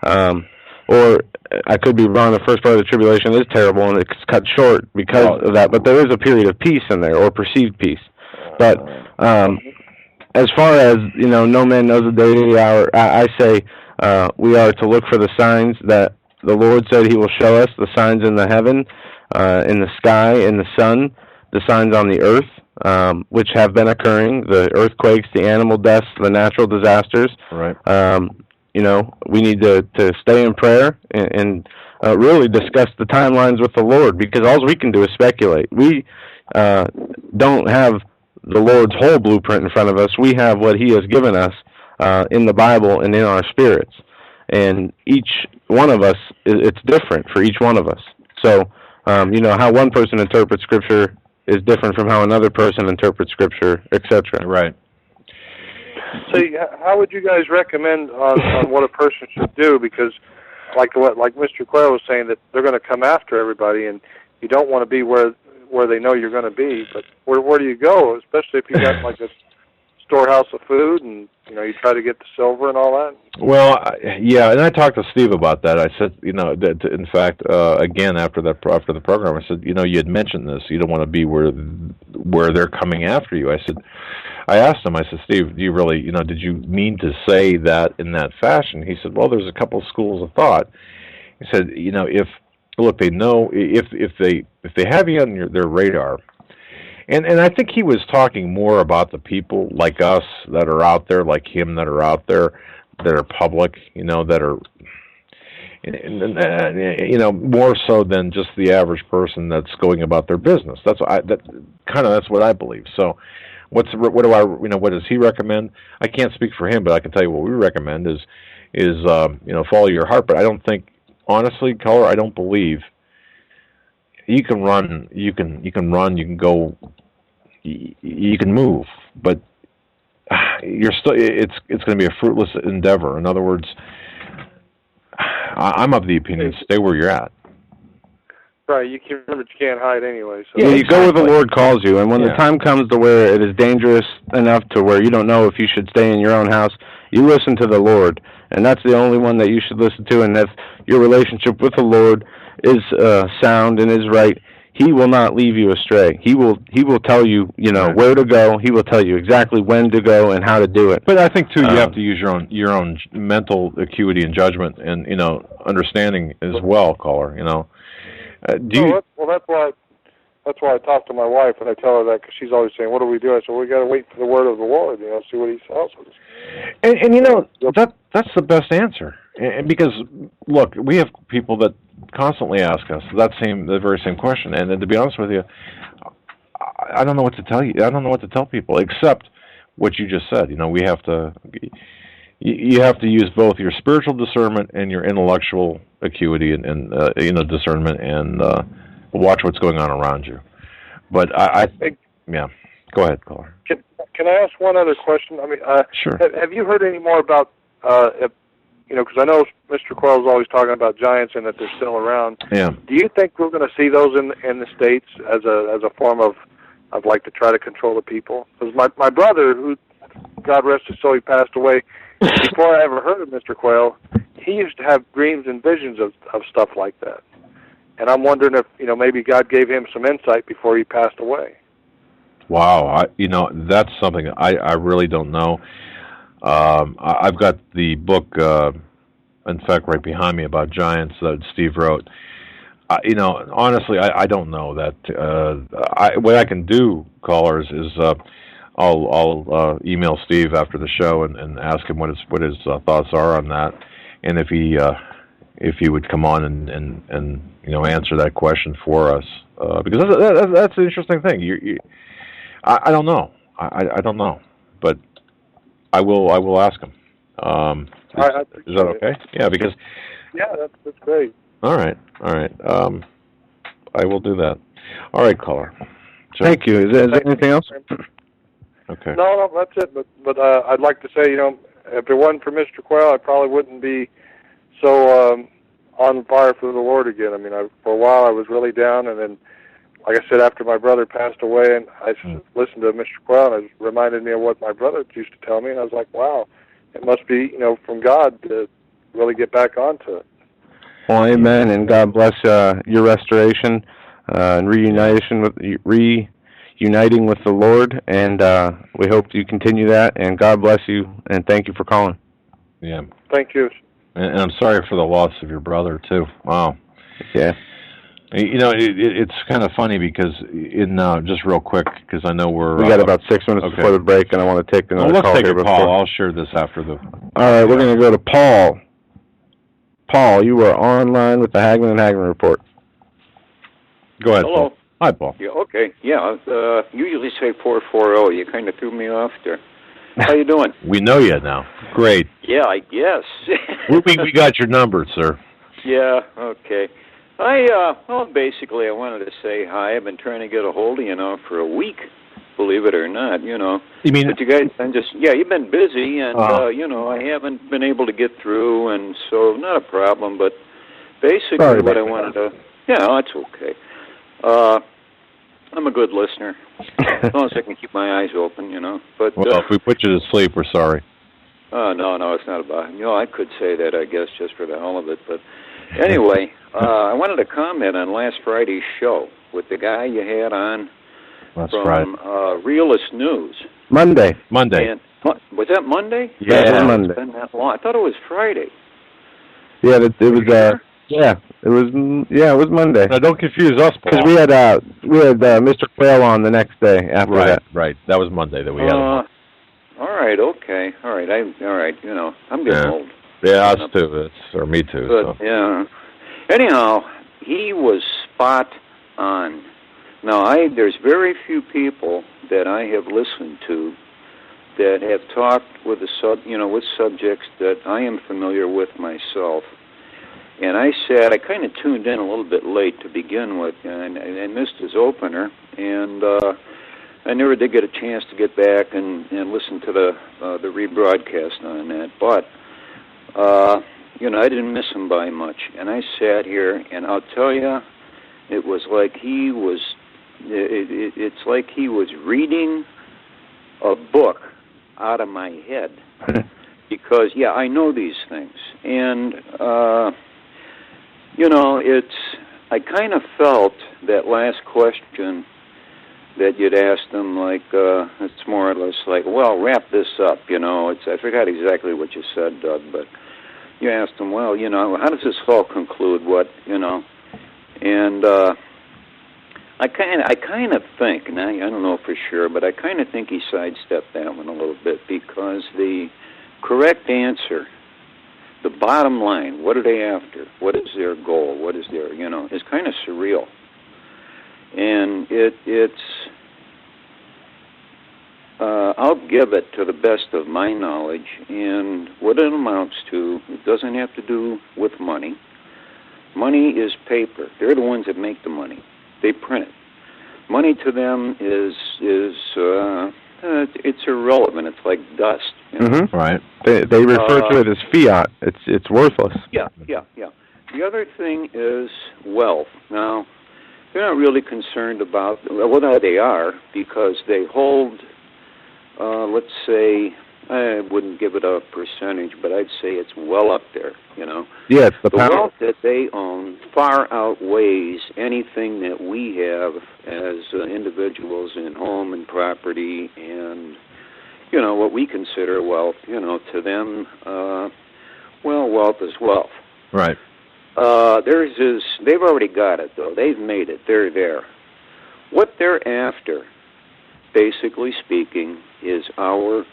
Or I could be wrong, the first part of the tribulation is terrible and it's cut short because of that. But there is a period of peace in there, or perceived peace. But as far as, no man knows the day or the hour, I say we are to look for the signs that the Lord said he will show us, the signs in the heaven, in the sky, in the sun, the signs on the earth, which have been occurring, the earthquakes, the animal deaths, the natural disasters. Right. We need to stay in prayer and really discuss the timelines with the Lord, because all we can do is speculate. We don't have the Lord's whole blueprint in front of us. We have what he has given us in the Bible and in our spirits. And each one of us, it's different for each one of us. So, how one person interprets Scripture is different from how another person interprets Scripture, etc. Right. So, how would you guys recommend on what a person should do? Because, like Mr. Quayle was saying, that they're going to come after everybody, and you don't want to be where they know you're going to be. But where do you go, especially if you got like a storehouse of food and you try to get the silver and all that? Well, yeah, and I talked to Steve about that. I said, that in fact, again after the program, I said, you had mentioned this. You don't want to be where they're coming after you. I said, I asked him, I said, Steve, do you really, did you mean to say that in that fashion? He said, well, there's a couple of schools of thought. He said, look, they know if they have you on their radar, and I think he was talking more about the people like us that are out there, like him that are out there, that are public, that are, more so than just the average person that's going about their business. That's what I believe. So, what does he recommend? I can't speak for him, but I can tell you what we recommend is follow your heart. But I don't think, honestly, caller, I don't believe you can run. You can go. You can move, but you're still. It's going to be a fruitless endeavor. In other words, I'm of the opinion, stay where you're at. Right, you can't hide anyway. So. Yeah, you go where the Lord calls you, and when the time comes to where it is dangerous enough to where you don't know if you should stay in your own house, you listen to the Lord, and that's the only one that you should listen to. And if your relationship with the Lord is sound and is right, He will not leave you astray. He will tell you, where to go. He will tell you exactly when to go and how to do it. But I think too, you have to use your own mental acuity and judgment and understanding as well, caller. That's why I talk to my wife and I tell her that, because she's always saying, "What do we do?" I said, "We got to wait for the word of the Lord, see what He tells us." And that's the best answer. And because look, we have people that constantly ask us the very same question, and to be honest with you, I don't know what to tell you. I don't know what to tell people except what you just said. We have to. You have to use both your spiritual discernment and your intellectual acuity and discernment, and watch what's going on around you. But I think, go ahead, caller. Can I ask one other question? Sure. Have you heard any more about because I know Mr. Quayle's always talking about giants and that they're still around. Yeah. Do you think we're going to see those in the States as a form of like to try to control the people? Because my brother, who God rest his soul, he passed away. Before I ever heard of Mr. Quayle, he used to have dreams and visions of stuff like that. And I'm wondering if, maybe God gave him some insight before he passed away. Wow. That's something I really don't know. I've got the book, in fact, right behind me about giants that Steve wrote. Honestly, I don't know that. What I can do, callers, is I'll email Steve after the show and ask him what his thoughts are on that, and if he would come on and answer that question for us, because that's an interesting thing. I don't know. I don't know, but I will ask him. Is that okay? Yeah, because that's great. All right. I will do that. All right, caller. Thank you. Is there anything else? Okay. No, that's it. But I'd like to say, if it wasn't for Mr. Quayle, I probably wouldn't be so on fire for the Lord again. For a while I was really down, and then, like I said, after my brother passed away, and I listened to Mr. Quayle, and it reminded me of what my brother used to tell me, and I was like, wow, it must be, from God to really get back onto it. Well, amen, and God bless your restoration and reuniting with the Lord, and we hope you continue that, and God bless you, and thank you for calling. Yeah. Thank you. And I'm sorry for the loss of your brother, too. Wow. Yeah. It's kind of funny because, just real quick, because I know we got about 6 minutes before the break, and I want to take another call. Let's take here a Paul. I'll share this after the... All right, we're going to go to Paul. Paul, you are online with the Hagmann and Hagmann Report. Go ahead, Hello. Paul. Hi, Paul. Yeah, okay. Yeah, usually say 440. You kind of threw me off there. How you doing? We know you now. Great. Yeah, I guess. we got your number, sir. Yeah, okay. Basically, I wanted to say hi. I've been trying to get a hold of you now for a week, believe it or not, You mean... But you guys, you've been busy, and, I haven't been able to get through, and so not a problem, but basically what I wanted to... Yeah, that's okay. I'm a good listener, as long as I can keep my eyes open, But if we put you to sleep, we're sorry. No, it's not about... I could say that, I guess, just for the hell of it, but anyway, I wanted to comment on last Friday's show with the guy you had on from Realist News. Monday. Monday. And, was that Monday? Yeah, it was Monday. It's been that long. I thought it was Friday. Yeah, it was. It was Monday. Now, don't confuse us, Paul. Because we had Mr. Quayle on the next day after that. Right. That was Monday that we had him on. All right. Okay. All right. All right. You know, I'm getting old. Yeah, us too. Or me too. But, so. yeah. Anyhow, he was spot on. Now, there's very few people that I have listened to that have talked with with subjects that I am familiar with myself. And I kind of tuned in a little bit late to begin with, and I missed his opener, and I never did get a chance to get back and listen to the rebroadcast on that. But I didn't miss him by much, and I sat here, and I'll tell you, it was like he was. It's like he was reading a book out of my head, because I know these things, and I kind of felt that last question that you'd asked him, like, it's more or less like, well, wrap this up, I forgot exactly what you said, Doug, but you asked him, well, how does this all conclude, and I kind of think, and I don't know for sure, but I kind of think he sidestepped that one a little bit, because the correct answer, the bottom line, what are they after? What is their goal? What is their, is kind of surreal. And it's I'll give it to the best of my knowledge, and what it amounts to, it doesn't have to do with money. Money is paper. They're the ones that make the money. They print it. Money to them is it's irrelevant. It's like dust. Mm-hmm. Right. They refer to it as fiat. It's worthless. Yeah. The other thing is wealth. Now, they're not really concerned about, well, no, they are, because they hold, let's say, I wouldn't give it a percentage, but I'd say it's well up there, Yes, the wealth that they own far outweighs anything that we have as individuals in home and property and, what we consider wealth. To them, wealth is wealth. Right. They've already got it, though. They've made it. They're there. What they're after, basically speaking, is our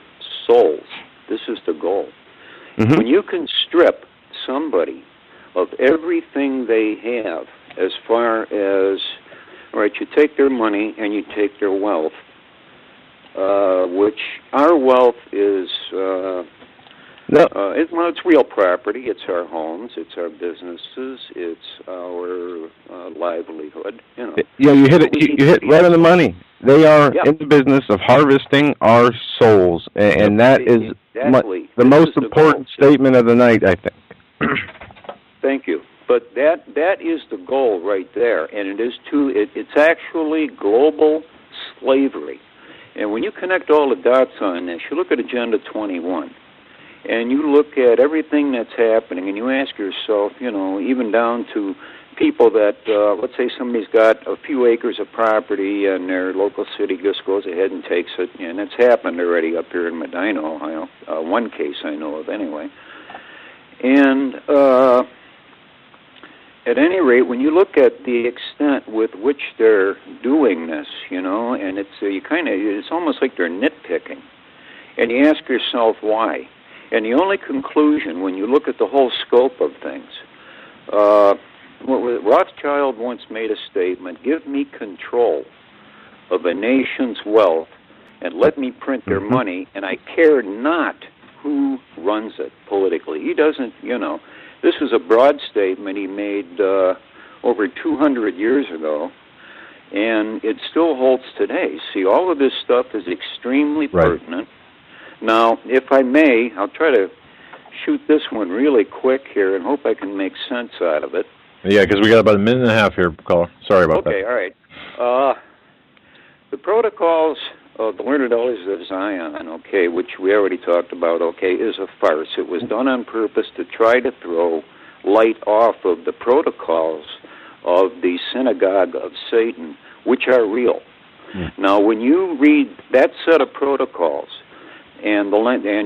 souls. This is the goal. Mm-hmm. When you can strip somebody of everything they have, as far as, all right, you take their money and you take their wealth, which our wealth is, it's real property. It's our homes. It's our businesses. It's our livelihood. Yeah, you hit it. You hit right on the money. They are in the business of harvesting our souls, and that is the most important statement of the night, I think. Thank you. But that is the goal right there, and it's actually global slavery. And when you connect all the dots on this, you look at Agenda 21, and you look at everything that's happening, and you ask yourself, even down to people that, let's say somebody's got a few acres of property and their local city just goes ahead and takes it, and it's happened already up here in Medina, Ohio, one case I know of anyway. And at any rate, when you look at the extent with which they're doing this, and it's almost like they're nitpicking, and you ask yourself why. And the only conclusion, when you look at the whole scope of things, Rothschild once made a statement: give me control of a nation's wealth and let me print their money, and I care not who runs it politically. He doesn't, this is a broad statement he made over 200 years ago, and it still holds today. See, all of this stuff is extremely pertinent. Now, if I may, I'll try to shoot this one really quick here and hope I can make sense out of it. Yeah, because we got about a minute and a half here, caller. Sorry about that. Okay, all right. The protocols of the Learned Elders of Zion, which we already talked about, is a farce. It was done on purpose to try to throw light off of the protocols of the synagogue of Satan, which are real. Now, when you read that set of protocols, and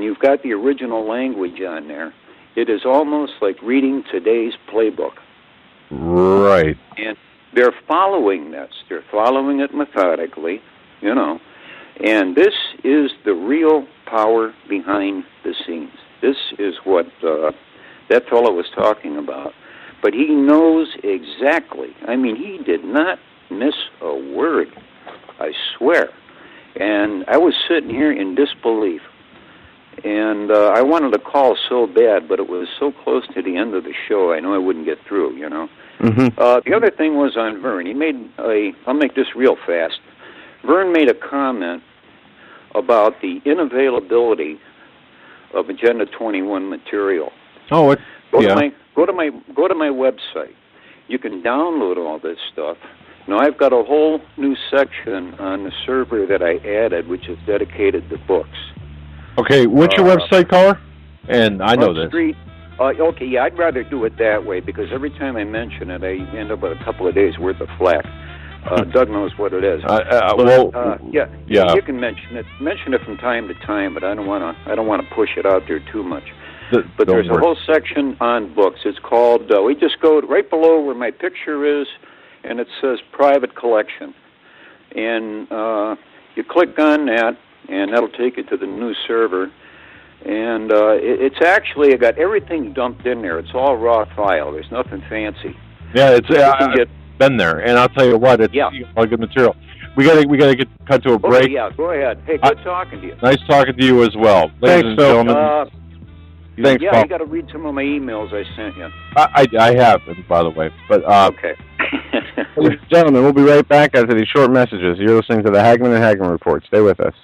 you've got the original language on there, it is almost like reading today's playbook. Right. And they're following this. They're following it methodically, And this is the real power behind the scenes. This is what that fellow was talking about. But he knows exactly. I mean, he did not miss a word, I swear. And I was sitting here in disbelief. And I wanted to call so bad, but it was so close to the end of the show, I knew I wouldn't get through, The other thing was on Vern. I'll make this real fast. Vern made a comment about the inavailability of Agenda 21 material. Oh, Go to my website. You can download all this stuff. Now, I've got a whole new section on the server that I added, which is dedicated to books. Okay, what's your website, caller? And I know this. Okay, yeah, I'd rather do it that way because every time I mention it, I end up with a couple of days worth of flack. Doug knows what it is. You can mention it from time to time, but I don't want to push it out there too much. But there's a whole section on books. It's called. We just go right below where my picture is, and it says private collection, and you click on that. And that'll take you to the new server. And it's actually, I got everything dumped in there. It's all raw file. There's nothing fancy. Yeah, I've been there. And I'll tell you what, it's all good material. We gotta get cut to a break. Okay, yeah, go ahead. Hey, good talking to you. Nice talking to you as well. Ladies and gentlemen. Thanks, Paul. You got to read some of my emails I sent you. I have, by the way. But okay. Ladies and gentlemen, we'll be right back after these short messages. You're listening to the Hagmann and Hagmann Report. Stay with us.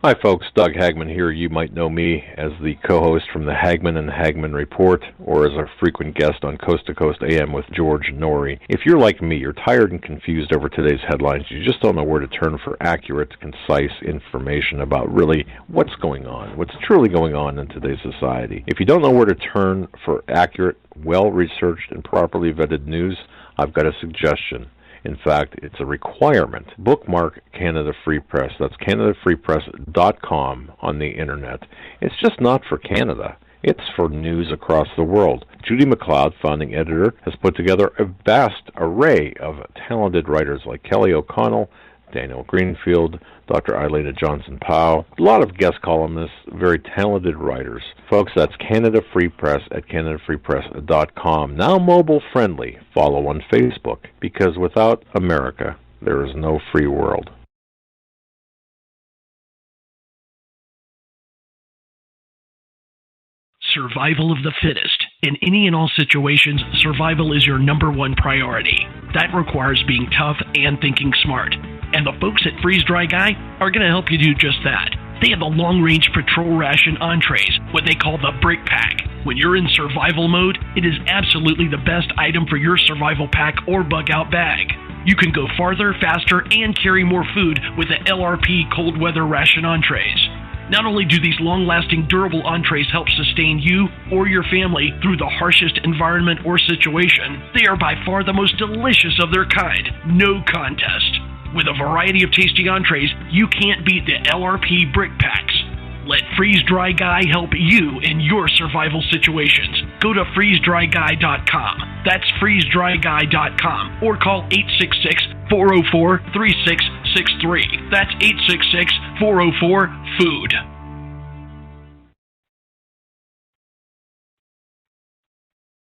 Hi, folks. Doug Hagmann here. You might know me as the co-host from the Hagmann and Hagmann Report, or as a frequent guest on Coast to Coast AM with George Norrie. If you're like me, you're tired and confused over today's headlines. You just don't know where to turn for accurate, concise information about really what's going on, what's truly going on in today's society. If you don't know where to turn for accurate, well-researched, and properly vetted news, I've got a suggestion. In fact, it's a requirement. Bookmark Canada Free Press. That's CanadaFreePress.com on the Internet. It's just not for Canada. It's for news across the world. Judy McLeod, founding editor, has put together a vast array of talented writers like Kelly O'Connell, Daniel Greenfield, Dr. Eilena Johnson-Powell, a lot of guest columnists, very talented writers. Folks, that's Canada Free Press at CanadaFreePress.com. Now mobile friendly. Follow on Facebook, because without America, there is no free world. Survival of the fittest. In any and all situations, survival is your number one priority. That requires being tough and thinking smart. And the folks at Freeze Dry Guy are going to help you do just that. They have the long-range patrol ration entrees, what they call the Brick Pack. When you're in survival mode, it is absolutely the best item for your survival pack or bug-out bag. You can go farther, faster, and carry more food with the LRP cold weather ration entrees. Not only do these long-lasting, durable entrees help sustain you or your family through the harshest environment or situation, they are by far the most delicious of their kind. No contest. With a variety of tasty entrees, you can't beat the LRP Brick Packs. Let Freeze Dry Guy help you in your survival situations. Go to freezedryguy.com. That's freezedryguy.com. Or call 866-404-3663. That's 866-404-FOOD.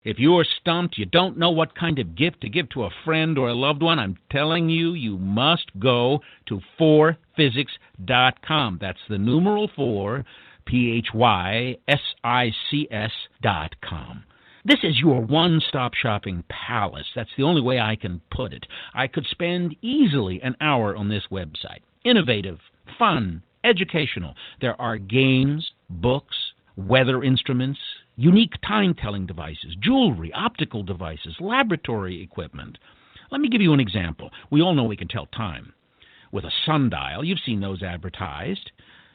If you're stumped, you don't know what kind of gift to give to a friend or a loved one, I'm telling you, you must go to 4physics.com. That's the numeral 4, PHYSICS.com. This is your one-stop shopping palace. That's the only way I can put it. I could spend easily an hour on this website. Innovative, fun, educational. There are games, books, weather instruments, unique time-telling devices, jewelry, optical devices, laboratory equipment. Let me give you an example. We all know we can tell time with a sundial. You've seen those advertised.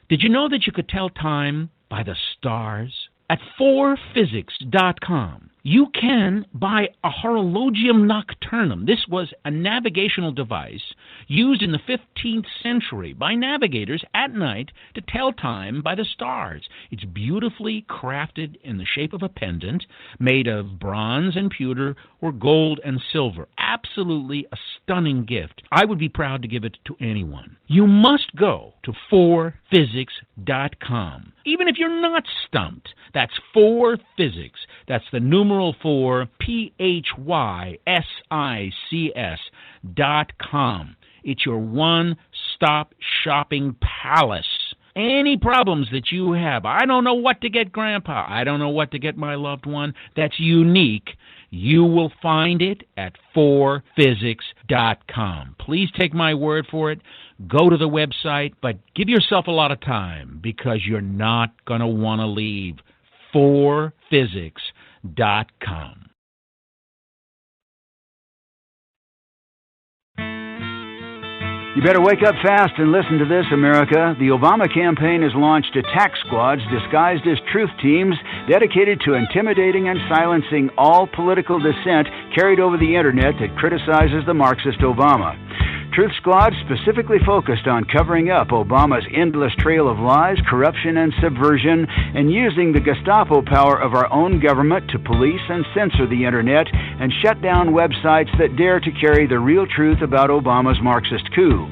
Did you know that you could tell time by the stars? At 4physics.com, You can buy a horologium nocturnum. This was a navigational device used in the 15th century by navigators at night to tell time by the stars. It's beautifully crafted in the shape of a pendant made of bronze and pewter or gold and silver. Absolutely a stunning gift. I would be proud to give it to anyone. You must go to 4physics.com. Even if you're not stumped, that's 4physics. That's the numeral 4, PHYSICS.com. It's your one-stop shopping palace. Any problems that you have, I don't know what to get Grandpa, I don't know what to get my loved one, that's unique, you will find it at 4physics.com. Please take my word for it. Go to the website, but give yourself a lot of time because you're not going to want to leave. 4physics.com. You better wake up fast and listen to this, America. The Obama campaign has launched attack squads disguised as truth teams dedicated to intimidating and silencing all political dissent carried over the internet that criticizes the Marxist Obama. Truth Squad specifically focused on covering up Obama's endless trail of lies, corruption, and subversion, and using the Gestapo power of our own government to police and censor the internet and shut down websites that dare to carry the real truth about Obama's Marxist coup.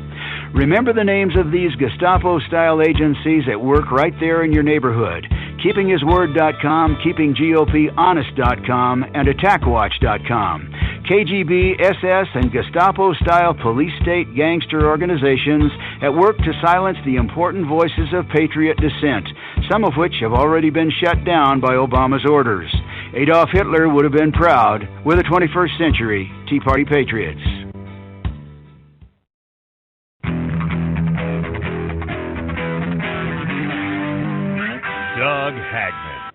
Remember the names of these Gestapo-style agencies at work right there in your neighborhood. KeepingHisWord.com, KeepingGOPHonest.com, and AttackWatch.com. KGB, SS, and Gestapo-style police-state gangster organizations at work to silence the important voices of patriot dissent, some of which have already been shut down by Obama's orders. Adolf Hitler would have been proud. We're the 21st century Tea Party Patriots. Doug Hagmann.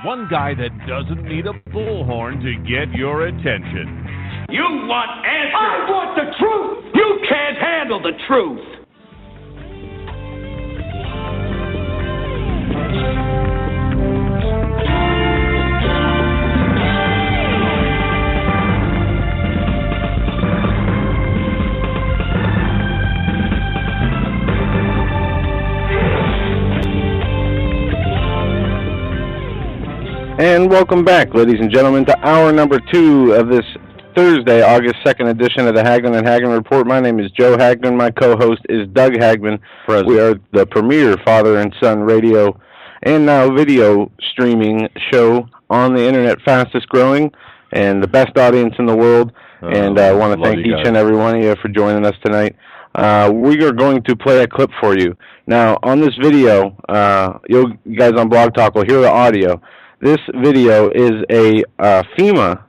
One guy that doesn't need a bullhorn to get your attention. You want answers! I want the truth! You can't handle the truth! And welcome back, ladies and gentlemen, to hour number 2 of this Thursday, August 2nd edition of the Hagmann and Hagmann Report. My name is Joe Hagmann. My co-host is Doug Hagmann. Present. We are the premier father and son radio and now video streaming show on the internet, fastest growing and the best audience in the world. And I want to thank each and every one of you for joining us tonight. We are going to play a clip for you. Now, on this video, you guys on Blog Talk will hear the audio. This video is a FEMA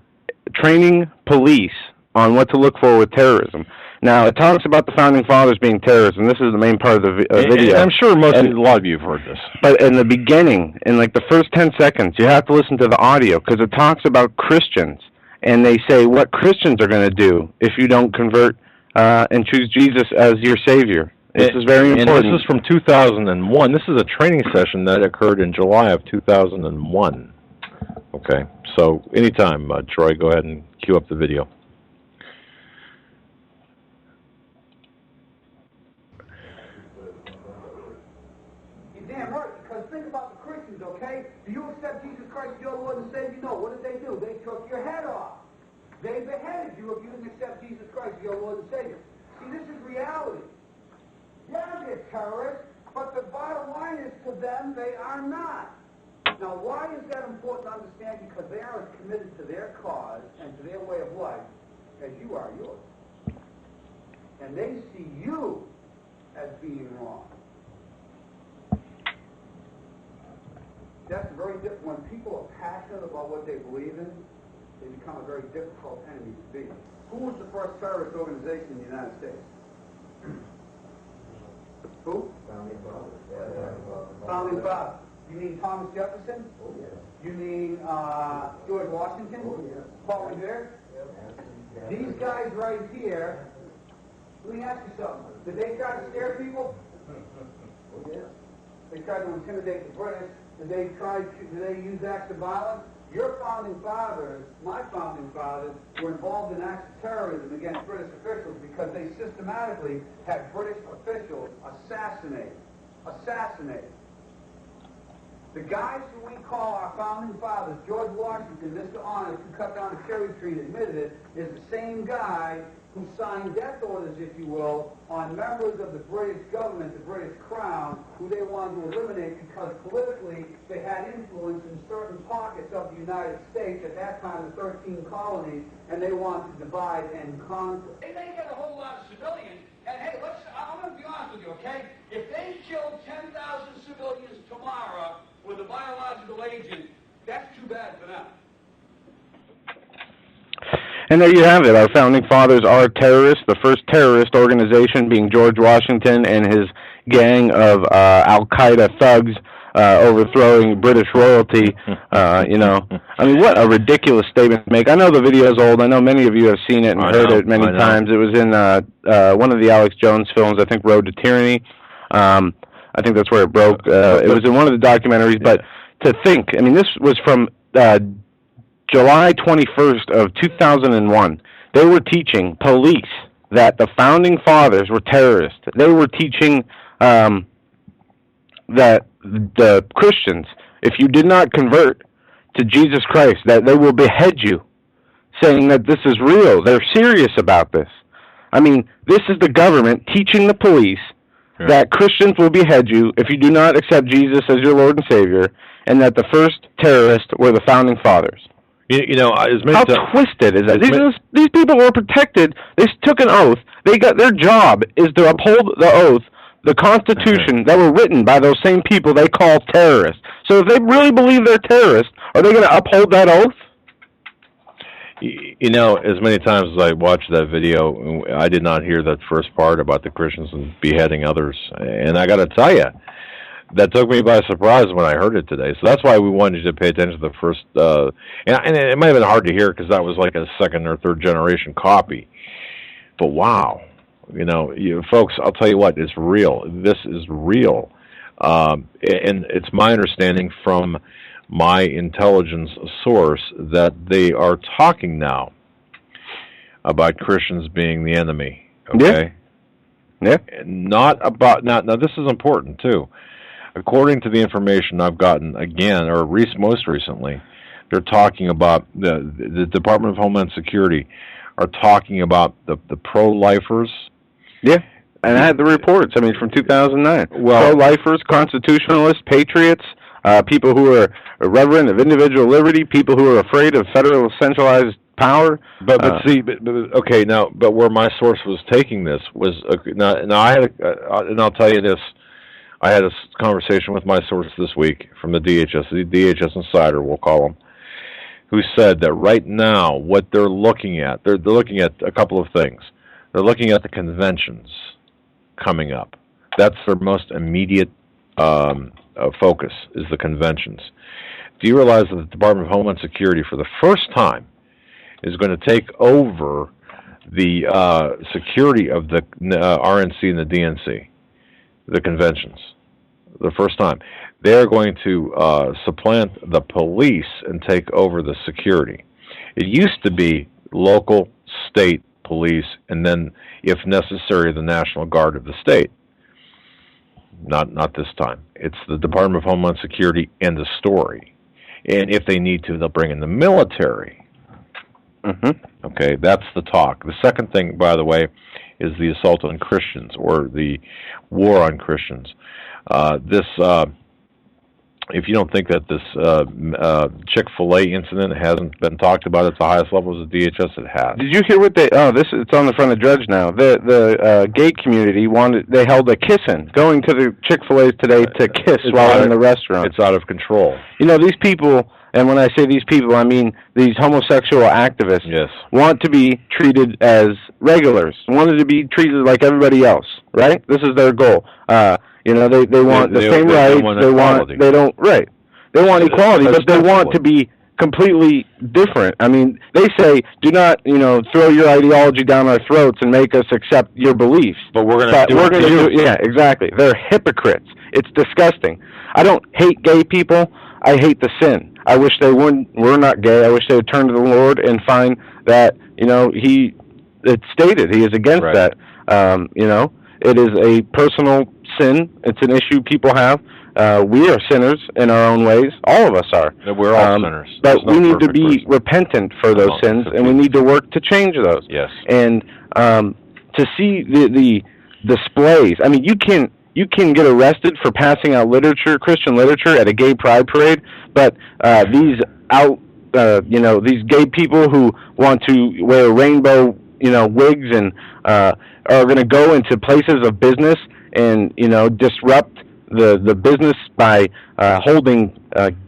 training police on what to look for with terrorism. Now, it talks about the Founding Fathers being terrorists, and this is the main part of the video. And I'm sure a lot of you have heard this. But in the beginning, in like the first 10 seconds, you have to listen to the audio, because it talks about Christians, and they say what Christians are going to do if you don't convert and choose Jesus as your Savior. This is very important. And this is from 2001. This is a training session that occurred in July of 2001. Okay, so anytime, Troy, go ahead and cue up the video. You're damn right, because think about the Christians, okay? Do you accept Jesus Christ as your Lord and Savior? No. What did they do? They took your head off. They beheaded you if you didn't accept Jesus Christ as your Lord and Savior. See, this is reality. Yeah, they're terrorists, but the bottom line is to them, they are not. Now, why is that important to understand? Because they are as committed to their cause and to their way of life as you are yours. And they see you as being wrong. That's very different. When people are passionate about what they believe in, they become a very difficult enemy to be. Who was the first terrorist organization in the United States? Who? Founding Fathers. Founding Fathers. You mean Thomas Jefferson? Oh, yes. You mean George Washington? Oh, yes. Paul Revere? Yes. These guys right here, let me ask you something. Did they try to scare people? Oh, yes. They tried to intimidate the British. Did they use acts of violence? Your founding fathers, my founding fathers, were involved in acts of terrorism against British officials because they systematically had British officials assassinated. The guys who we call our founding fathers, George Washington, Mr. Honest, who cut down a cherry tree and admitted it, is the same guy who signed death orders, if you will, on members of the British government, the British Crown, who they wanted to eliminate because politically they had influence in certain pockets of the United States, at that time the 13 colonies, and they wanted to divide and conquer. They get a whole lot of civilians, and hey, I'm going to be honest with you, okay? If they killed 10,000 civilians tomorrow with a biological agent, that's too bad for them. And there you have it. Our founding fathers are terrorists. The first terrorist organization being George Washington and his gang of Al-Qaeda thugs overthrowing British royalty. I mean, what a ridiculous statement to make. I know the video's old. I know many of you have seen it and heard it many times. It was in one of the Alex Jones films, I think Road to Tyranny. I think that's where it broke. It was in one of the documentaries. But to think, I mean, this was from July 21st of 2001. They were teaching police that the founding fathers were terrorists. They were teaching that the Christians, if you did not convert to Jesus Christ, that they will behead you, saying that this is real. They're serious about this. I mean, this is the government teaching the police that Christians will behead you if you do not accept Jesus as your Lord and Savior, and that the first terrorists were the founding fathers. How twisted is that? These people were protected. They took an oath. They got their job is to uphold the oath, the Constitution that were written by those same people they call terrorists. So if they really believe they're terrorists, are they going to uphold that oath? As many times as I watched that video, I did not hear that first part about the Christians and beheading others. And I got to tell you, that took me by surprise when I heard it today. So that's why we wanted you to pay attention to the first. And it might have been hard to hear because that was like a second or third generation copy. But wow, folks, I'll tell you what, it's real. This is real. And it's my understanding from my intelligence source that they are talking now about Christians being the enemy. Okay? Yeah. Not about, now this is important too. According to the information I've gotten again, or most recently, they're talking about the Department of Homeland Security are talking about the pro-lifers. Yeah, and I had the reports. I mean, from 2009. Well, pro-lifers, constitutionalists, patriots, people who are irreverent of individual liberty, people who are afraid of federal centralized power. But where my source was taking this was now I had and I'll tell you this. I had a conversation with my source this week from the DHS insider, we'll call him, who said that right now what they're looking at, they're looking at a couple of things. They're looking at the conventions coming up. That's their most immediate focus, is the conventions. Do you realize that the Department of Homeland Security, for the first time, is going to take over the security of the RNC and the DNC? The conventions, the first time. They're going to supplant the police and take over the security. It used to be local, state police, and then, if necessary, the National Guard of the state. Not this time. It's the Department of Homeland Security and the story. And if they need to, they'll bring in the military. Mm-hmm. Okay, that's the talk. The second thing, by the way, is the assault on Christians, or the war on Christians. If you don't think that this Chick-fil-A incident hasn't been talked about at the highest levels of DHS, it has. Did you hear what it's on the front of Drudge now. The gay community they held a kiss-in, going to the Chick-fil-A's today to kiss while in the restaurant. It's out of control. These people, and when I say these people, I mean these homosexual activists, want to be treated as regulars, wanted to be treated like everybody else, right? This is their goal. They want the same rights. They want equality, but they want to be completely different. I mean, they say, do not, throw your ideology down our throats and make us accept your beliefs. But we're going to do it. Yeah, exactly. They're hypocrites. It's disgusting. I don't hate gay people. I hate the sin. I wish they were not gay. I wish they would turn to the Lord and find that, it's stated he is against that. It is a personal sin. It's an issue people have. We are sinners in our own ways. All of us are. We're all sinners. But we need to be repentant for those sins, and we need to work to change those. Yes. And to see the displays. I mean, you can get arrested for passing out Christian literature at a gay pride parade, but these gay people who want to wear rainbow, wigs and are going to go into places of business and, disrupt the business by holding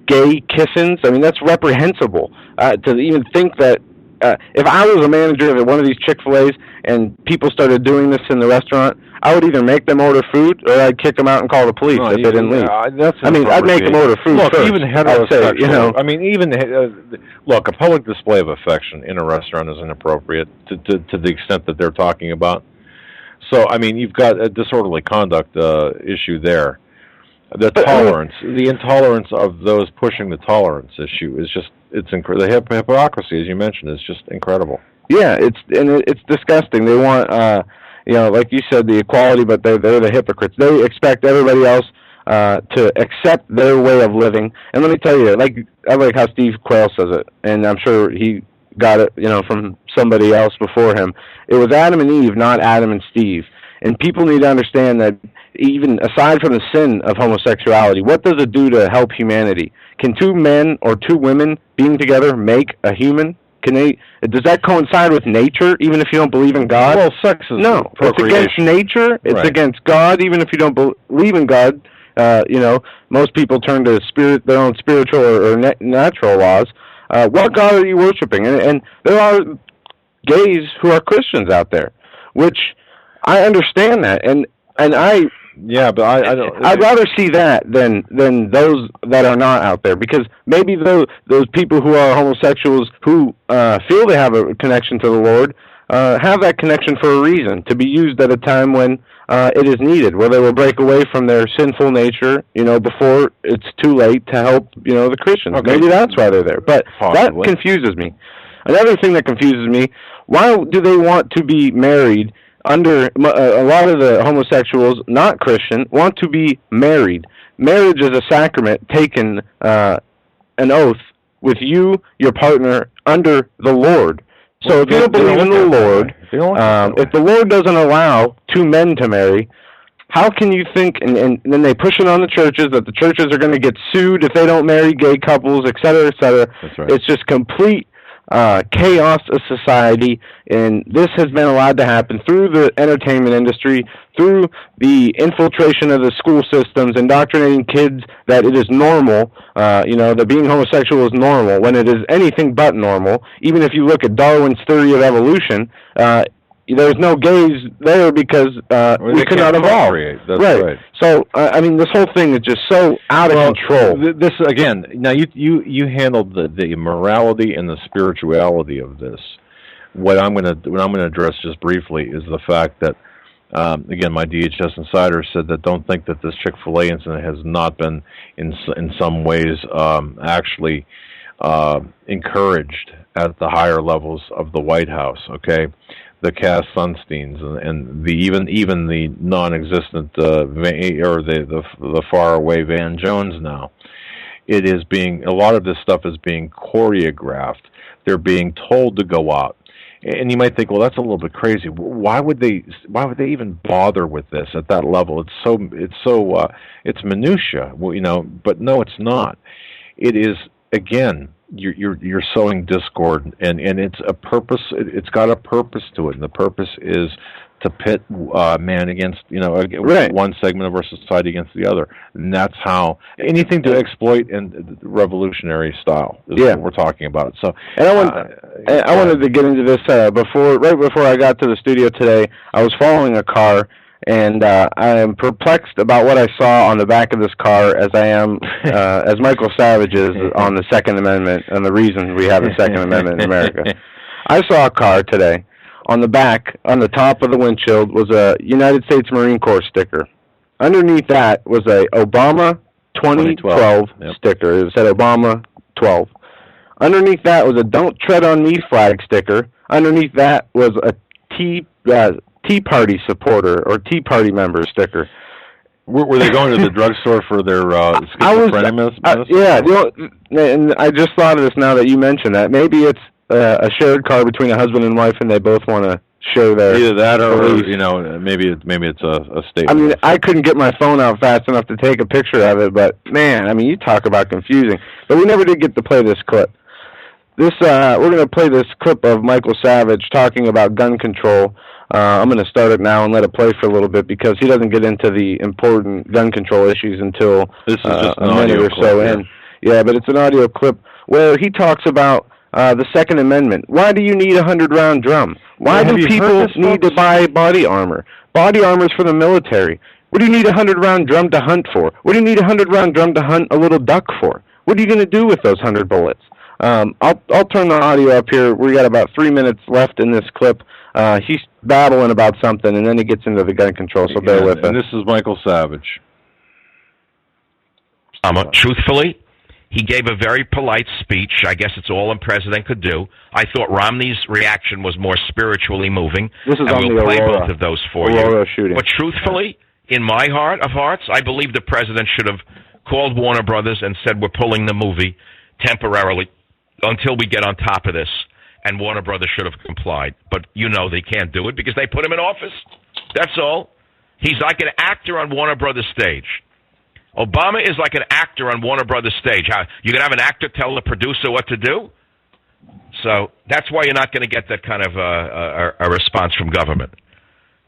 gay kiss-ins. I mean, that's reprehensible. To even think that if I was a manager at one of these Chick-fil-A's and people started doing this in the restaurant, I would either make them order food or I'd kick them out and call the police if they didn't leave. I'd make them order food look, first. Even heterosexual, look, a public display of affection in a restaurant is inappropriate to the extent that they're talking about. So, I mean, you've got a disorderly conduct issue there. The intolerance of those pushing the tolerance issue is just, it's incredible. The hypocrisy, as you mentioned, is just incredible. Yeah, it's disgusting. They want, like you said, the equality, but they're the hypocrites. They expect everybody else to accept their way of living. And let me tell you, I like how Steve Quayle says it, and I'm sure he got it, from somebody else before him. It was Adam and Eve, not Adam and Steve. And people need to understand that even aside from the sin of homosexuality, what does it do to help humanity? Can two men or two women being together make a human? Does that coincide with nature, even if you don't believe in God? Well, sex is it's against nature. It's against God, even if you don't believe in God. Most people turn to their own spiritual or natural laws. What God are you worshiping? And there are gays who are Christians out there, which I understand that, and I. Yeah, but I don't. I'd rather see that than those that are not out there, because maybe those people who are homosexuals who feel they have a connection to the Lord have that connection for a reason, to be used at a time when it is needed, where they will break away from their sinful nature, before it's too late to help, the Christians. Okay. Maybe that's why they're there. But that confuses me. Another thing that confuses me: why do they want to be married? A lot of the homosexuals, not Christian, want to be married. Marriage is a sacrament taken, an oath with you, your partner, under the Lord. So if you don't believe in the Lord, if the Lord doesn't allow two men to marry, how can you think, and then they push it on the churches, that the churches are going to get sued if they don't marry gay couples, et cetera, et cetera. That's right. It's just complete chaos of society, and this has been allowed to happen through the entertainment industry, through the infiltration of the school systems, indoctrinating kids that it is normal, that being homosexual is normal, when it is anything but normal. Even if you look at Darwin's theory of evolution, there's no gays there because we could not evolve. That's right. So, this whole thing is just so out of control. This again. Now, you handled the morality and the spirituality of this. What I'm going to address just briefly is the fact that, again, my DHS insider said that don't think that this Chick-fil-A incident has not been in some ways actually encouraged at the higher levels of the White House. Okay. The Cass Sunsteins and the even the non-existent or the faraway Van Jones now. It is a lot of this stuff is being choreographed. They're being told to go out, and you might think, well, that's a little bit crazy. Why would they even bother with this at that level? It's minutia, but no, it's not. It is, again, you're sowing discord, and it's a purpose. It's got a purpose to it, and the purpose is to pit man against one segment of our society against the other, and that's how anything to exploit and revolutionary style is what we're talking about. So, and I wanted to get into this right before I got to the studio today. I was following a car. And I am perplexed about what I saw on the back of this car, as I am, as Michael Savage is on the Second Amendment and the reason we have the Second Amendment in America. I saw a car today. On the back, on the top of the windshield, was a United States Marine Corps sticker. Underneath that was a Obama 2012 sticker. It said Obama 12. Underneath that was a "Don't Tread on Me" flag sticker. Underneath that was a Tea Party supporter or Tea Party member sticker. Were they going to the drugstore for their schizophrenia? Yeah, and I just thought of this now that you mentioned that. Maybe it's a shared car between a husband and wife, and they both want to show their either that or beliefs. maybe it's a statement. I mean, I couldn't get my phone out fast enough to take a picture of it, but man, I mean, you talk about confusing. But we never did get to play this clip. We're going to play this clip of Michael Savage talking about gun control. I'm going to start it now and let it play for a little bit because he doesn't get into the important gun control issues until this is just a minute or so in. Yeah, but it's an audio clip where he talks about the Second Amendment. Why do you need a 100-round drum? Why do people need to buy body armor? Body armor's for the military. What do you need a 100-round drum to hunt for? What do you need a 100-round drum to hunt a little duck for? What are you going to do with those 100 bullets? I'll turn the audio up here. We got about 3 minutes left in this clip. He's babbling about something, and then he gets into the gun control, so bear with us. And this is Michael Savage. Truthfully, he gave a very polite speech. I guess it's all a president could do. I thought Romney's reaction was more spiritually moving. This is and we'll play Aurora. both of those for Aurora you. Shooting. But truthfully, in my heart of hearts, I believe the president should have called Warner Brothers and said, we're pulling the movie temporarily until we get on top of this, and Warner Brothers should have complied. But they can't do it because they put him in office. That's all. He's like an actor on Warner Brothers stage. Obama is like an actor on Warner Brothers stage. You can have an actor tell the producer what to do? So that's why you're not going to get that kind of a response from government.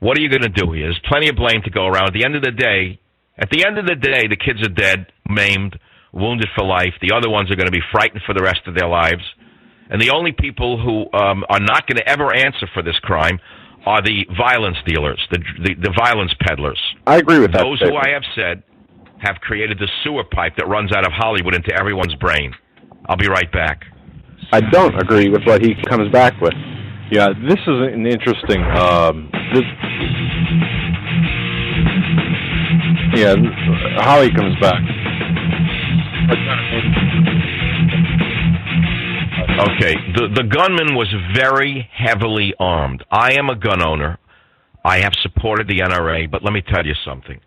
What are you going to do here? There's plenty of blame to go around. At the end of the day, the kids are dead, maimed, wounded for life. The other ones are going to be frightened for the rest of their lives. And the only people who are not going to ever answer for this crime are the violence dealers, the violence peddlers. I agree with that. Those who I have said have created the sewer pipe that runs out of Hollywood into everyone's brain. I'll be right back. I don't agree with what he comes back with. Yeah, this is an interesting... how he comes back. Okay, the gunman was very heavily armed. I am a gun owner. I have supported the NRA, but let me tell you something.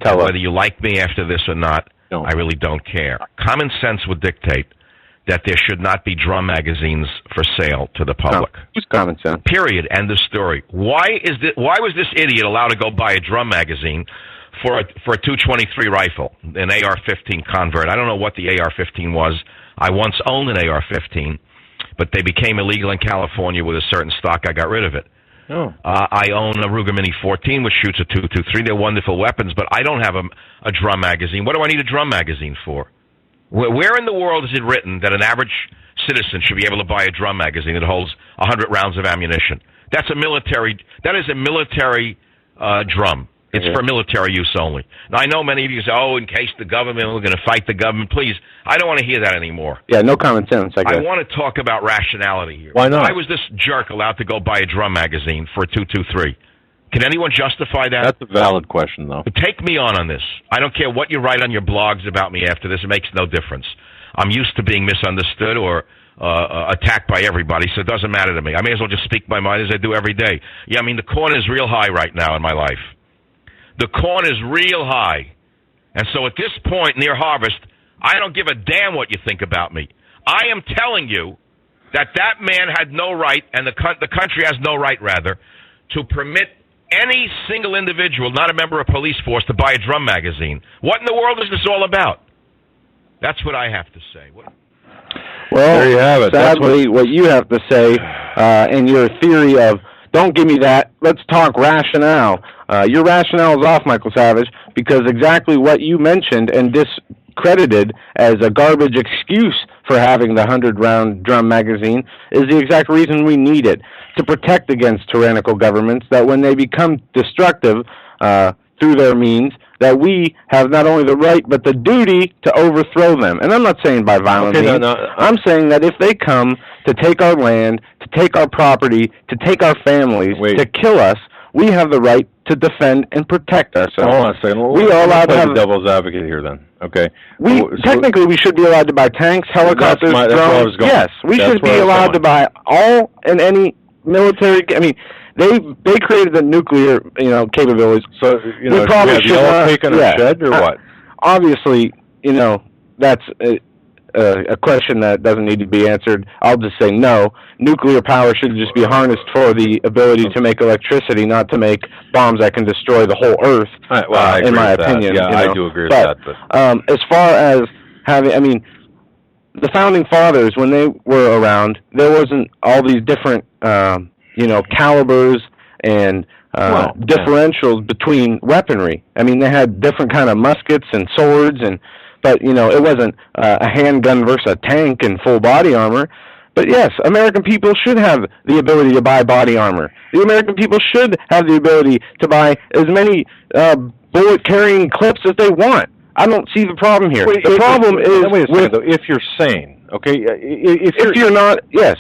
Whether you like me after this or not, I really don't care. Common sense would dictate that there should not be drum magazines for sale to the public. No, it's common sense. Period. End of story. Why was this idiot allowed to go buy a drum magazine for a .223 rifle, an AR-15 convert? I don't know what the AR-15 was. I once owned an AR-15, but they became illegal in California with a certain stock. I got rid of it. Oh. I own a Ruger Mini 14, which shoots a .223. They're wonderful weapons, but I don't have a drum magazine. What do I need a drum magazine for? Where in the world is it written that an average citizen should be able to buy a drum magazine that holds 100 rounds of ammunition? That is a military drum. It's for military use only. Now, I know many of you say, in case the government, we're going to fight the government. Please, I don't want to hear that anymore. Yeah, no common sense, I guess. I want to talk about rationality here. Why not? Why was this jerk allowed to go buy a drum magazine for a .223? Can anyone justify that? That's a valid question, though. Take me on this. I don't care what you write on your blogs about me after this. It makes no difference. I'm used to being misunderstood or attacked by everybody, so it doesn't matter to me. I may as well just speak my mind as I do every day. Yeah, I mean, the corn is real high right now in my life. The corn is real high. And so at this point near harvest, I don't give a damn what you think about me. I am telling you that man had no right, and the country has no right, rather, to permit any single individual, not a member of police force, to buy a drum magazine. What in the world is this all about? That's what I have to say. Well, there you have it. Sadly, what you have to say in your theory of, don't give me that, let's talk rationale. Your rationale is off, Michael Savage, because exactly what you mentioned and discredited as a garbage excuse for having the 100-round drum magazine is the exact reason we need it, to protect against tyrannical governments, that when they become destructive through their means, that we have not only the right but the duty to overthrow them. And I'm not saying by violent means. No. I'm saying that if they come to take our land, to take our property, to take our families, to kill us, we have the right to defend and protect ourselves. Hold on a second. We are allowed to play have the devil's advocate here, then. Okay. Technically, we should be allowed to buy tanks, helicopters, drones. That's where I was going. Yes, we should be allowed to buy all and any military. I mean, they created the nuclear, capabilities. So we probably should not take on a shed or what? Obviously, that's a question that doesn't need to be answered. I'll just say no. Nuclear power should just be harnessed for the ability to make electricity, not to make bombs that can destroy the whole Earth. In my opinion, yeah, I do agree with that. But as far as having, the founding fathers, when they were around, there wasn't all these different, calibers and differentials between weaponry. I mean, they had different kind of muskets and swords, but it wasn't a handgun versus a tank and full body armor. But yes, American people should have the ability to buy body armor. The American people should have the ability to buy as many bullet-carrying clips as they want. I don't see the problem here. The problem is if you're sane, okay? If you're not, yes.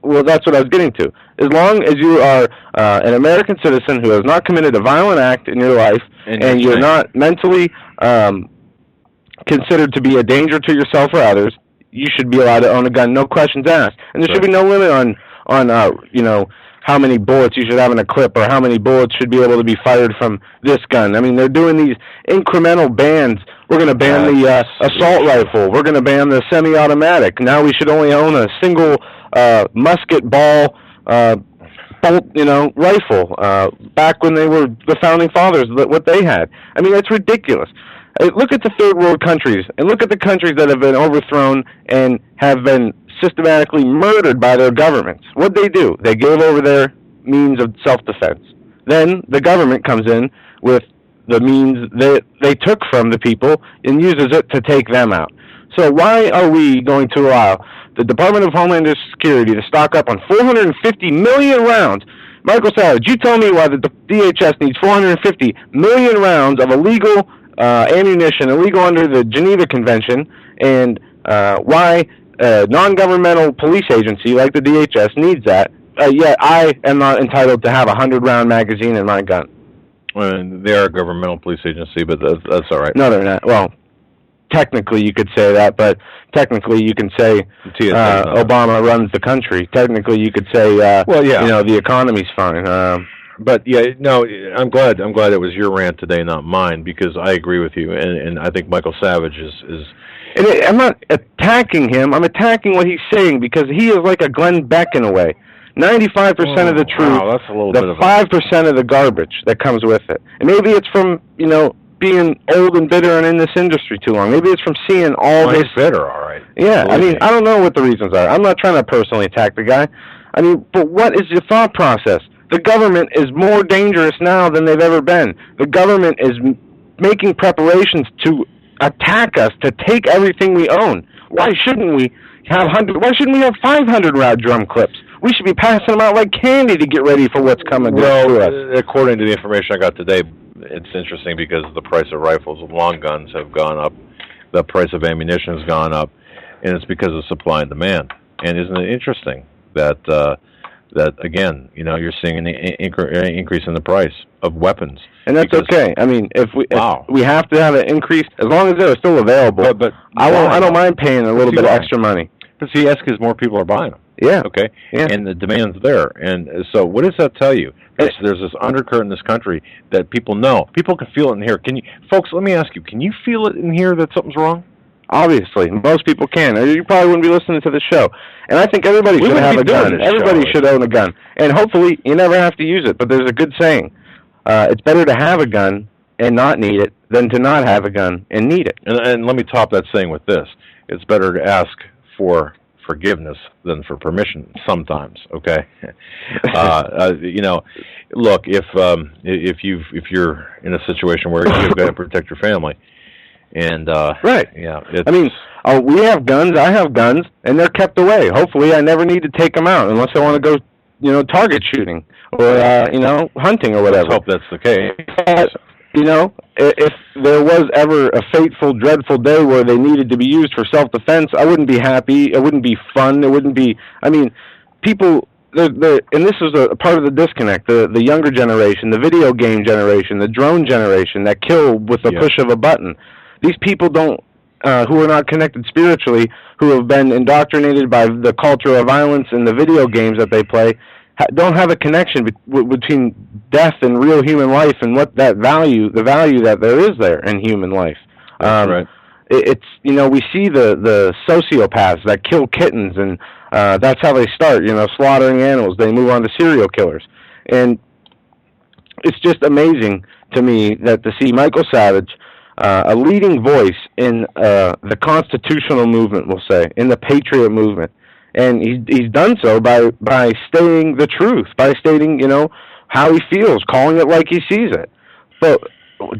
Well, that's what I was getting to. As long as you are an American citizen who has not committed a violent act in your life, and you're not mentally considered to be a danger to yourself or others, you should be allowed to own a gun, no questions asked. And there should be no limit on how many bullets you should have in a clip or how many bullets should be able to be fired from this gun. I mean, they're doing these incremental bans. We're going to ban the assault rifle. We're going to ban the semi-automatic. Now we should only own a single musket ball bolt, rifle. Back when they were the founding fathers, what they had. I mean, that's ridiculous. Look at the third world countries, and look at the countries that have been overthrown and have been systematically murdered by their governments. What they do? They gave over their means of self-defense. Then the government comes in with the means that they took from the people and uses it to take them out. So why are we going to allow the Department of Homeland Security to stock up on 450 million rounds? Michael Savage, you tell me why the DHS needs 450 million rounds of illegal ammunition, illegal under the Geneva Convention, and why a non-governmental police agency like the DHS needs that, yet I am not entitled to have a 100-round magazine in my gun. Well, they are a governmental police agency, but that's all right. No, they're not. Well, technically you could say that, but technically you can say Obama runs the country. Technically you could say, the economy's fine. But I'm glad it was your rant today, not mine, because I agree with you, and I think Michael Savage is. And I'm not attacking him. I'm attacking what he's saying because he is like a Glenn Beck in a way. 95% of the truth. Wow, that's a little bit of 5% of the garbage that comes with it. And maybe it's from being old and bitter and in this industry too long. Maybe it's from seeing all this. He's bitter, all right. Yeah, I don't know what the reasons are. I'm not trying to personally attack the guy. I mean, but what is your thought process? The government is more dangerous now than they've ever been. The government is making preparations to attack us, to take everything we own. Why shouldn't we have 500-round drum clips? We should be passing them out like candy to get ready for what's coming to us. According to the information I got today, it's interesting because the price of rifles and long guns have gone up, the price of ammunition has gone up, and it's because of supply and demand. And isn't it interesting that again, you're seeing an increase in the price of weapons, and that's okay. I mean, if we have to have an increase, as long as they're still available. But I don't mind paying a little bit of extra money. But see, that's because more people are buying them. Yeah. Okay. Yeah. And the demand's there, and so what does that tell you? There's this undercurrent in this country that people know. People can feel it in here. Folks? Let me ask you: can you feel it in here that something's wrong? Obviously, most people can. You probably wouldn't be listening to the show. And I think everybody should have a gun. Everybody should own a gun. And hopefully, you never have to use it. But there's a good saying. It's better to have a gun and not need it than to not have a gun and need it. And let me top that saying with this. It's better to ask for forgiveness than for permission sometimes, okay? Look, if you're in a situation where you've got to protect your family, and right, yeah, I mean, we have guns. I have guns, and they're kept away. Hopefully, I never need to take them out unless I want to go, target shooting or hunting or whatever. Let's hope that's the case. If there was ever a fateful, dreadful day where they needed to be used for self-defense, I wouldn't be happy. It wouldn't be fun. It wouldn't be. I mean, people and this is a part of the disconnect. The younger generation, the video game generation, the drone generation that kill with the push of a button. These people don't, who are not connected spiritually, who have been indoctrinated by the culture of violence and the video games that they play, don't have a connection between death and real human life and what the value that there is there in human life. That's right. It's, we see the sociopaths that kill kittens, and that's how they start, slaughtering animals. They move on to serial killers. And it's just amazing to me that to see Michael Savage, a leading voice in the constitutional movement, we'll say, in the patriot movement. And he's done so by stating the truth, by stating, how he feels, calling it like he sees it. But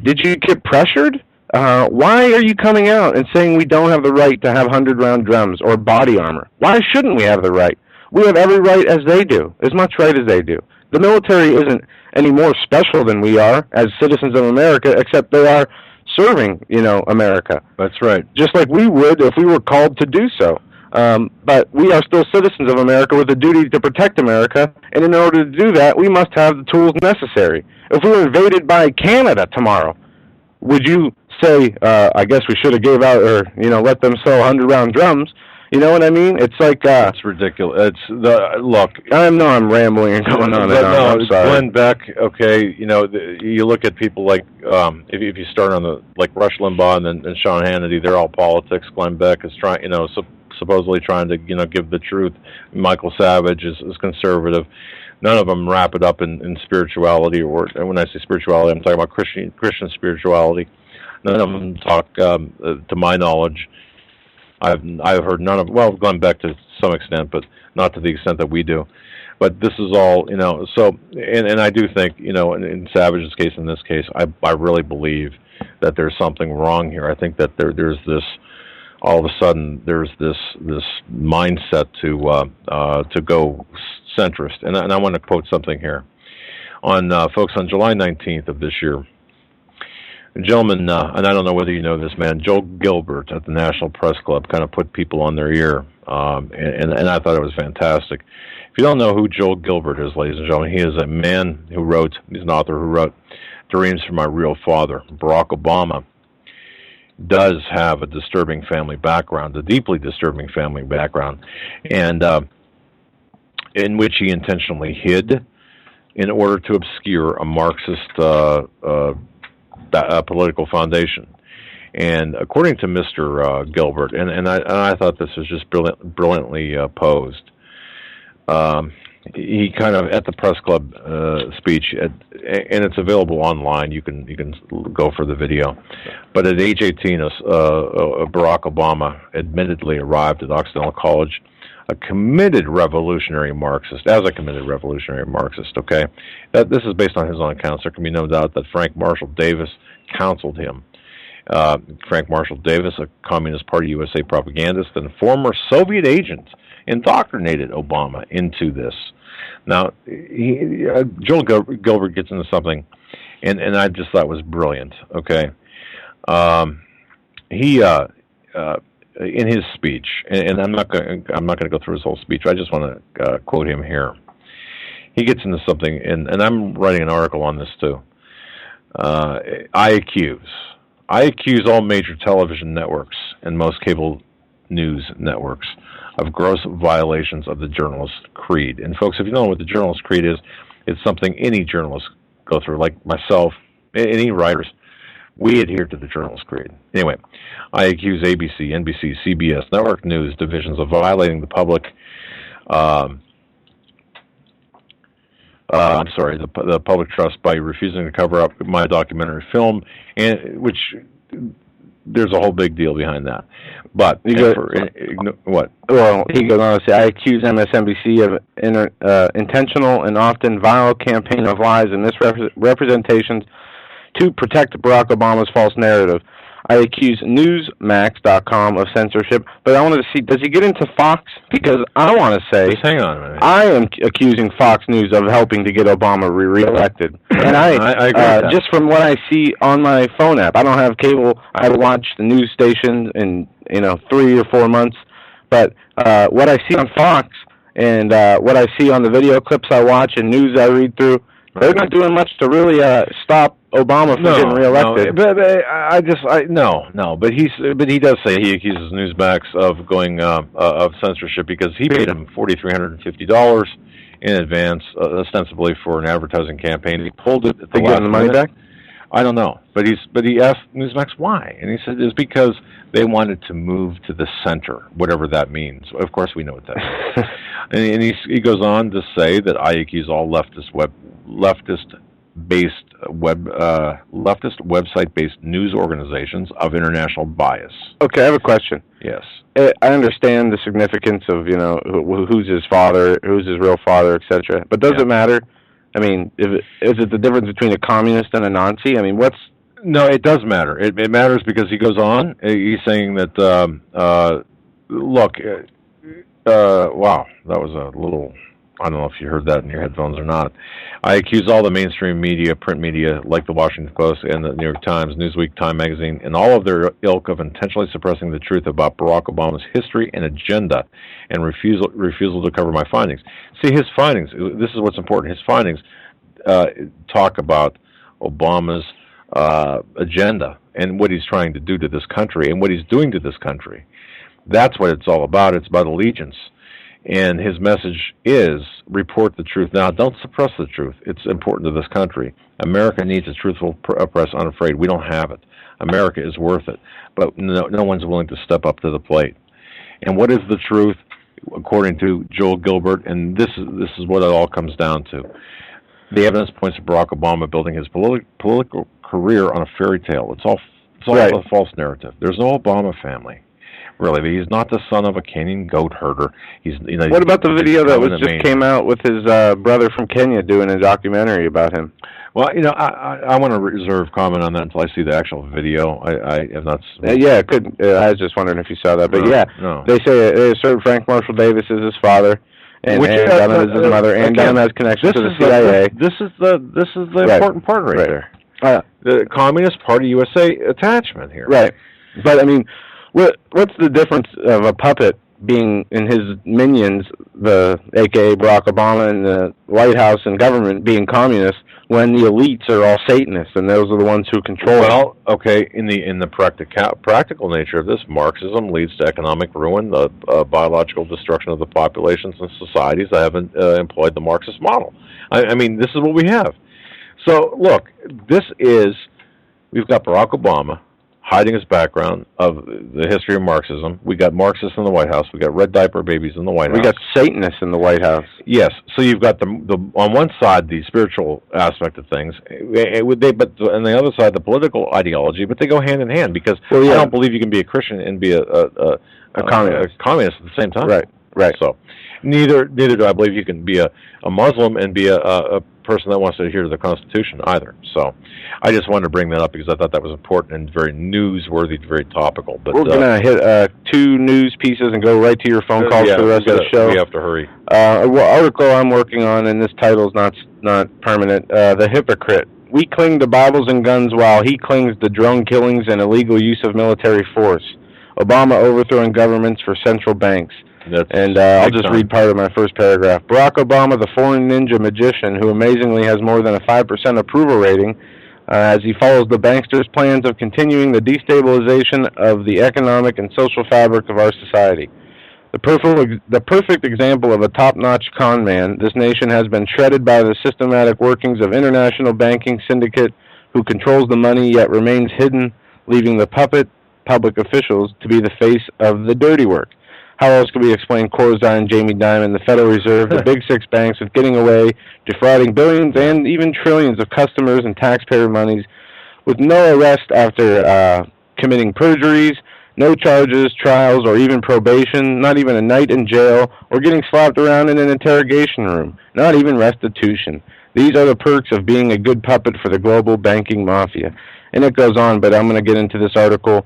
did you get pressured? Why are you coming out and saying we don't have the right to have 100-round drums or body armor? Why shouldn't we have the right? We have every right as they do, as much right as they do. The military isn't any more special than we are as citizens of America, except they are serving, America. That's right. Just like we would if we were called to do so. But we are still citizens of America with a duty to protect America, and in order to do that, we must have the tools necessary. If we were invaded by Canada tomorrow, would you say, I guess we should have gave out, or, let them sell 100-round drums? You know what I mean? It's like... It's ridiculous. Look... I know I'm rambling and going on and on. No, I'm sorry. Glenn Beck, okay, you look at people like, if you start on like Rush Limbaugh and Sean Hannity, they're all politics. Glenn Beck is trying, supposedly trying to, give the truth. Michael Savage is conservative. None of them wrap it up in spirituality, or when I say spirituality, I'm talking about Christian spirituality. None of them talk, to my knowledge. I've heard none of, well, Glenn Beck to some extent, but not to the extent that we do. But this is all, so, and I do think, in Savage's case, in this case, I really believe that there's something wrong here. I think that there's this, all of a sudden, there's this mindset to go centrist. And I want to quote something here. Folks, on July 19th of this year, a gentleman, and I don't know whether you know this man, Joel Gilbert at the National Press Club, kind of put people on their ear, and I thought it was fantastic. If you don't know who Joel Gilbert is, ladies and gentlemen, he is a man he's an author who wrote Dreams from My Real Father. Barack Obama does have a disturbing family background, a deeply disturbing family background, and in which he intentionally hid in order to obscure a Marxist political foundation. And according to Mr. Gilbert, and I thought this was just brilliantly posed, he kind of, at the press club speech, and it's available online, you can go for the video, but at age 18, Barack Obama admittedly arrived at Occidental College, a committed revolutionary Marxist, okay? This is based on his own accounts. There can be no doubt that Frank Marshall Davis counseled him. Frank Marshall Davis, a Communist Party USA propagandist and former Soviet agent, indoctrinated Obama into this. Now, Joel Gilbert gets into something, and I just thought was brilliant, okay? He in his speech, and I'm not going to go through his whole speech. I just want to quote him here. He gets into something, and I'm writing an article on this too. I accuse all major television networks and most cable news networks of gross violations of the journalist creed. And folks, if you don't know what the journalist creed is, it's something any journalist go through, like myself, any writers. We adhere to the journalist creed. Anyway, I accuse ABC, NBC, CBS, network news divisions of violating the public, the public trust by refusing to cover up my documentary film, and which there's a whole big deal behind that. But what? Well, he goes on to say, I accuse MSNBC of intentional and often vile campaign of lies and misrepresentations to protect Barack Obama's false narrative. I accuse Newsmax.com of censorship, but I wanted to see, does he get into Fox? Because I want to say, just hang on a minute. I am accusing Fox News of helping to get Obama reelected. And I agree with that. Just from what I see on my phone app, I don't have cable. I haven't watched the news station in 3 or 4 months. But what I see on Fox And what I see on the video clips I watch and news I read through, they're not doing much to really stop Obama from getting reelected. No, but he does say he accuses Newsmax of going of censorship because he paid him $4,350 in advance, ostensibly for an advertising campaign. He pulled it at the last the money minute. back? I don't know, but he asked Newsmax why, and he said it's because they wanted to move to the center, whatever that means. Of course, we know what that means. and he goes on to say that I accuse all leftist website-based news organizations of international bias. Okay, I have a question. Yes, I understand the significance of who's his father, who's his real father, etc. But does it matter? I mean, is it the difference between a communist and a Nazi? I mean, No, it does matter. It matters because he goes on. He's saying that, wow, that was a little, I don't know if you heard that in your headphones or not. I accuse all the mainstream media, print media, like the Washington Post and the New York Times, Newsweek, Time Magazine, and all of their ilk of intentionally suppressing the truth about Barack Obama's history and agenda and refusal to cover my findings. See, his findings, this is what's important, his findings talk about Obama's agenda and what he's trying to do to this country and what he's doing to this country. That's what it's all about. It's about allegiance. And his message is report the truth. Now, don't suppress the truth. It's important to this country. America needs a truthful press unafraid. We don't have it. America is worth it. But no one's willing to step up to the plate. And what is the truth, according to Joel Gilbert? And this is what it all comes down to. The evidence points to Barack Obama building his political career on a fairy tale. It's all a false narrative. There's no Obama family. Really, he's not the son of a Kenyan goat herder. What about the video that came out with his brother from Kenya doing a documentary about him? Well, I want to reserve comment on that until I see the actual video. I have not. Yeah, it could. I was just wondering if you saw that, but no. They say they assert Frank Marshall Davis is his father, and Dunham is his mother, and Dunham has connections to the CIA. This is the important part right there. The Communist Party USA attachment here. Right, but I mean. What's the difference of a puppet being in his minions, aka Barack Obama and the White House and government being communist, when the elites are all Satanists and those are the ones who control? Well, okay, in the practical nature of this, Marxism leads to economic ruin, the biological destruction of the populations and societies that haven't employed the Marxist model. I mean, this is what we have. So, look, we've got Barack Obama hiding his background of the history of Marxism. We got Marxists in the White House. We got red diaper babies in the White House. We got Satanists in the White House. Yes. So you've got the on one side the spiritual aspect of things, but on the other side the political ideology. But they go hand in hand because I don't believe you can be a Christian and be a communist at the same time. Right. So neither do I believe you can be a Muslim and be a person that wants to adhere to the Constitution either. So I just wanted to bring that up because I thought that was important and very newsworthy, very topical. But we're going to hit 2 news pieces and go right to your phone calls for the rest of the show. We have to hurry. Article I'm working on, and this title is not permanent, The Hypocrite. We cling to Bibles and guns while he clings to drone killings and illegal use of military force. Obama overthrowing governments for central banks. I'll just read part of my first paragraph. Barack Obama, the foreign ninja magician, who amazingly has more than a 5% approval rating, as he follows the banksters' plans of continuing the destabilization of the economic and social fabric of our society. The perfect example of a top-notch con man, this nation has been shredded by the systematic workings of international banking syndicate who controls the money yet remains hidden, leaving the puppet public officials to be the face of the dirty work. How else can we explain Corzine, Jamie Dimon, the Federal Reserve, the Big Six banks with getting away, defrauding billions and even trillions of customers and taxpayer monies with no arrest after committing perjuries, no charges, trials, or even probation, not even a night in jail, or getting slapped around in an interrogation room, not even restitution. These are the perks of being a good puppet for the global banking mafia. And it goes on, but I'm going to get into this article.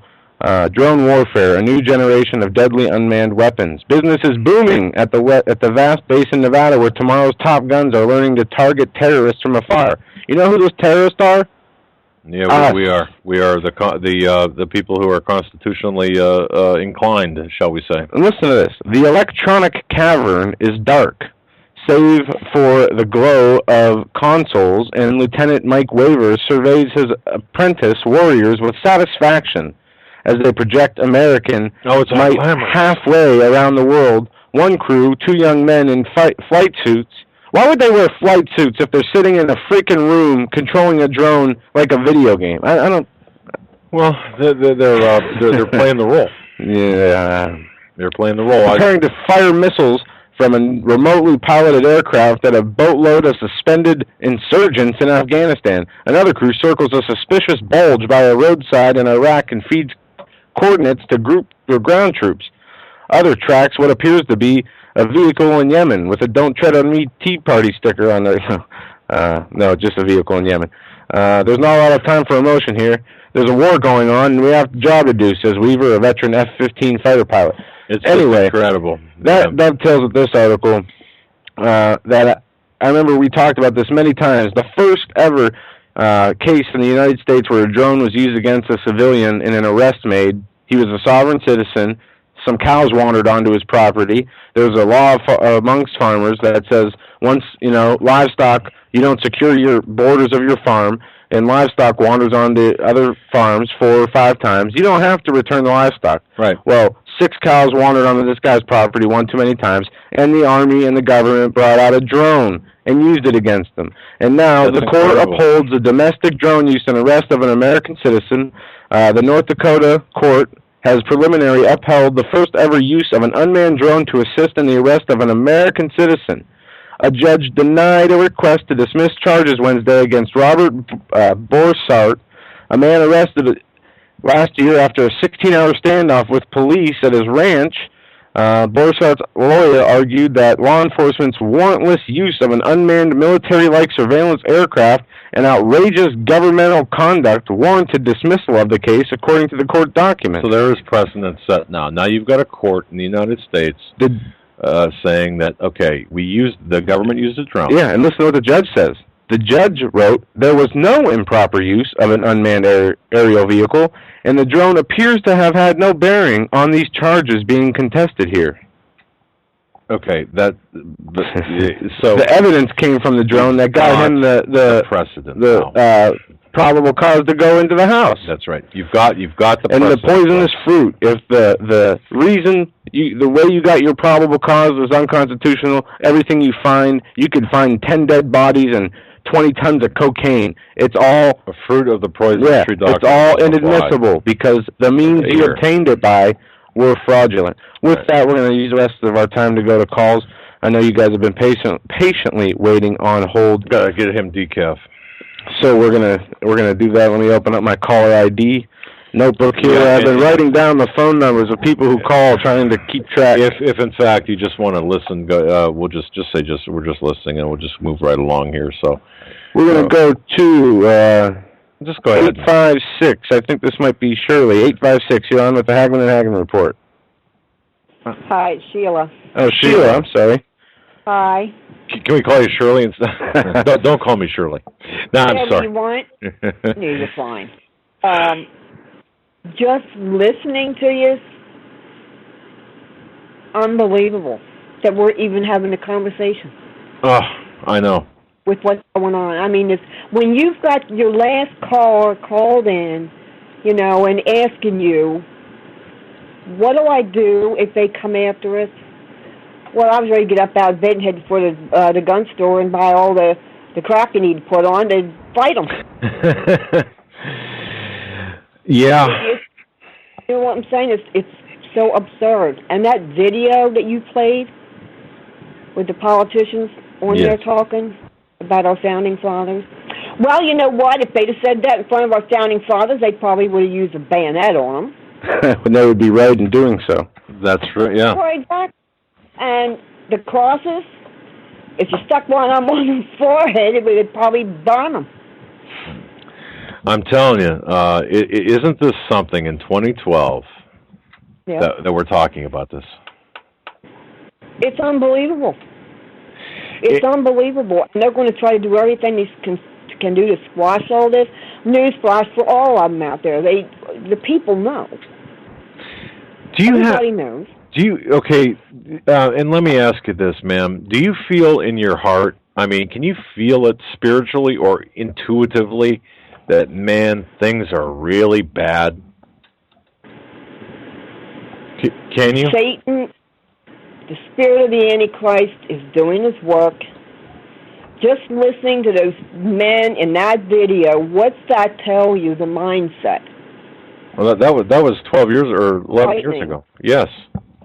Drone warfare, a new generation of deadly unmanned weapons. Business is booming at the vast base in Nevada where tomorrow's top guns are learning to target terrorists from afar. You know who those terrorists are? Yeah, we are. We are the people who are constitutionally inclined, shall we say? Listen to this. The electronic cavern is dark, save for the glow of consoles, and Lieutenant Mike Wavers surveys his apprentice warriors with satisfaction as they project American might halfway around the world. One crew, 2 young men in flight suits. Why would they wear flight suits if they're sitting in a freaking room controlling a drone like a video game? I don't. Well, they're playing the role. Yeah, they're playing the role. Preparing to fire missiles from a remotely piloted aircraft at a boatload of suspended insurgents in Afghanistan. Another crew circles a suspicious bulge by a roadside in Iraq and feeds coordinates to ground troops. Other tracks what appears to be a vehicle in Yemen with a "Don't Tread on Me" Tea Party sticker on there. No, just a vehicle in Yemen. There's not a lot of time for emotion here. There's a war going on, and we have a job to do, says Weaver, a veteran F-15 fighter pilot. It's anyway, incredible. That dovetails with this article that I remember we talked about this many times. The first ever case in the United States where a drone was used against a civilian in an arrest made. He was a sovereign citizen. Some cows wandered onto his property. There's a law amongst farmers that says once, livestock, you don't secure your borders of your farm, and livestock wanders onto other farms 4 or 5 times, you don't have to return the livestock. Right. Well, 6 cows wandered onto this guy's property 1 too many times, and the Army and the government brought out a drone and used it against them. And now the court upholds the domestic drone use and arrest of an American citizen. The North Dakota court has preliminary upheld the first ever use of an unmanned drone to assist in the arrest of an American citizen. A judge denied a request to dismiss charges Wednesday against Robert Borsart, a man arrested last year after a 16-hour standoff with police at his ranch. Borsart's lawyer argued that law enforcement's warrantless use of an unmanned military-like surveillance aircraft and outrageous governmental conduct warranted dismissal of the case, according to the court document. So there is precedent set now. Now you've got a court in the United States saying that, okay, the government used a drone. Yeah, and listen to what the judge says. The judge wrote, there was no improper use of an unmanned aerial vehicle, and the drone appears to have had no bearing on these charges being contested here. Okay, so the evidence came from the drone that got him the precedent, probable cause to go into the house. That's right. You've got the and precedent. The poisonous fruit. If the reason the way you got your probable cause was unconstitutional, everything you could find 10 dead bodies and 20 tons of cocaine. It's all a fruit of the poisonous tree doctrine. It's all inadmissible because the means you obtained it by were fraudulent. With that, we're going to use the rest of our time to go to calls. I know you guys have been patiently waiting on hold. Gotta get him decaf. So we're gonna do that. Let me open up my caller ID notebook here. I've been writing down the phone numbers of people who call, trying to keep track. If in fact you just want to listen, we'll just say we're just listening, and we'll just move right along here. So we're gonna go to just go ahead. 856. I think this might be Shirley. 856. You're on with the Hagmann and Hagmann report. Hi, it's Sheila. Oh, Sheila. I'm sorry. Hi. Can we call you Shirley instead? don't call me Shirley. No, I'm sorry. You want? No, you're fine. Just listening to you, unbelievable that we're even having a conversation. Oh, I know. With what's going on. I mean, when you've got your last caller called in, and asking you, what do I do if they come after us? Well, I was ready to get up out of bed and head for the gun store and buy all the crap you need to put on to fight them. Yeah. You know what I'm saying? It's so absurd. And that video that you played with the politicians on there talking about our founding fathers. Well, you know what? If they'd have said that in front of our founding fathers, they probably would have used a bayonet on them. And they would be right in doing so. That's right, yeah. Right, exactly. And the crosses, if you stuck one on their forehead, it would probably burn them. I'm telling you, isn't this something in 2012 that we're talking about this? It's unbelievable. It's unbelievable. And they're going to try to do everything they can do to squash all this. newsflash for all of them out there. The people know. Everybody knows. And let me ask you this, ma'am. Do you feel in your heart, I mean, can you feel it spiritually or intuitively that, man, things are really bad? Can you? Satan, the spirit of the Antichrist, is doing his work. Just listening to those men in that video, what's that tell you, the mindset? Well, that was 12 years or 11 years ago. Yes.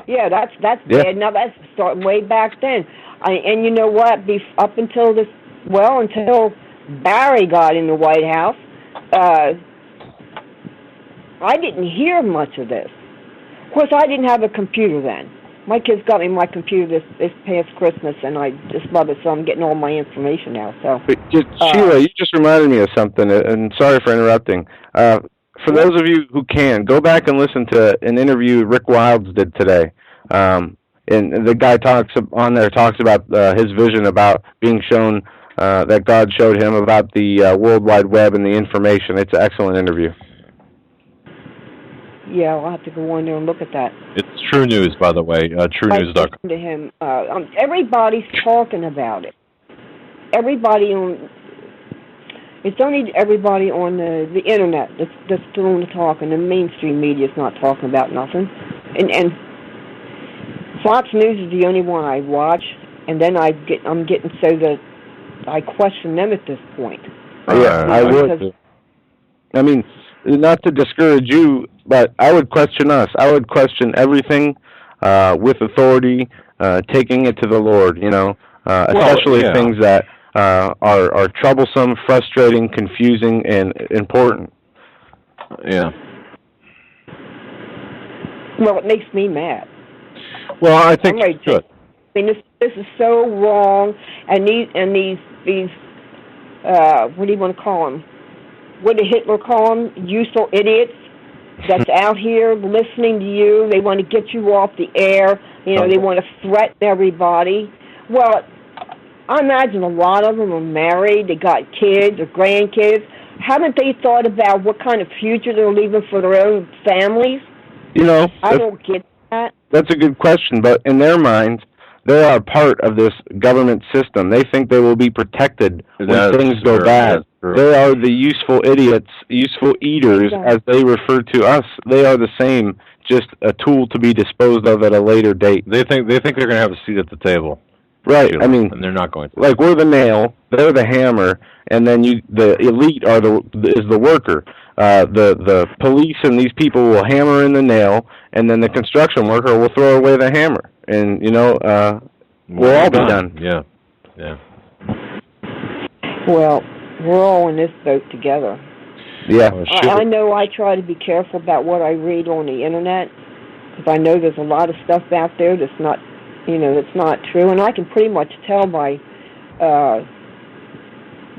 Yeah, that's bad. Now that's starting way back then. And you know what? Up until until Barry got in the White House, I didn't hear much of this. Of course, I didn't have a computer then. My kids got me my computer this past Christmas, and I just love it, so I'm getting all my information now. So, Sheila, you just reminded me of something, and sorry for interrupting. For those of you who can, go back and listen to an interview Rick Wilds did today. And the guy talks about his vision about being shown that God showed him about the World Wide Web and the information. It's an excellent interview. Yeah, I'll have to go on there and look at that. It's True News, by the way. TrueNews.com. To him, everybody's talking about it. Everybody on. It's only everybody on the internet that's doing the talking. The mainstream media is not talking about nothing. And Fox News is the only one I watch, and then I'm getting so that I question them at this point. Yeah, I would. I mean, not to discourage you, but I would question us. I would question everything with authority, taking it to the Lord, especially things that are troublesome, frustrating, confusing, and important. Yeah. Well, it makes me mad. Well, I think you should. I mean, this is so wrong, and these what do you want to call them? What did Hitler call them? Useful idiots that's out here listening to you. They want to get you off the air. They want to threaten everybody. Well, I imagine a lot of them are married. They got kids or grandkids. Haven't they thought about what kind of future they're leaving for their own families? I don't get that. That's a good question, but in their minds, they are part of this government system. They think they will be protected when things go bad. They are the useful idiots, useful eaters, as they refer to us. They are the same, just a tool to be disposed of at a later date. They think they're going to have a seat at the table. Right. I mean, and they're not going to. Like, we're the nail, they're the hammer, and then the elite is the worker. The police and these people will hammer in the nail, and then the construction worker will throw away the hammer. And, we'll all be done. Yeah. Yeah. Well, we're all in this boat together. Yeah. I know I try to be careful about what I read on the internet, because I know there's a lot of stuff out there that's not, that's not true, and I can pretty much tell by,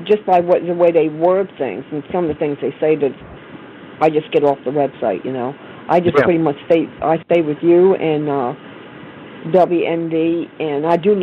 just by the way they word things, and some of the things they say that I just get off the website, I just pretty much stay with you and WND, and I do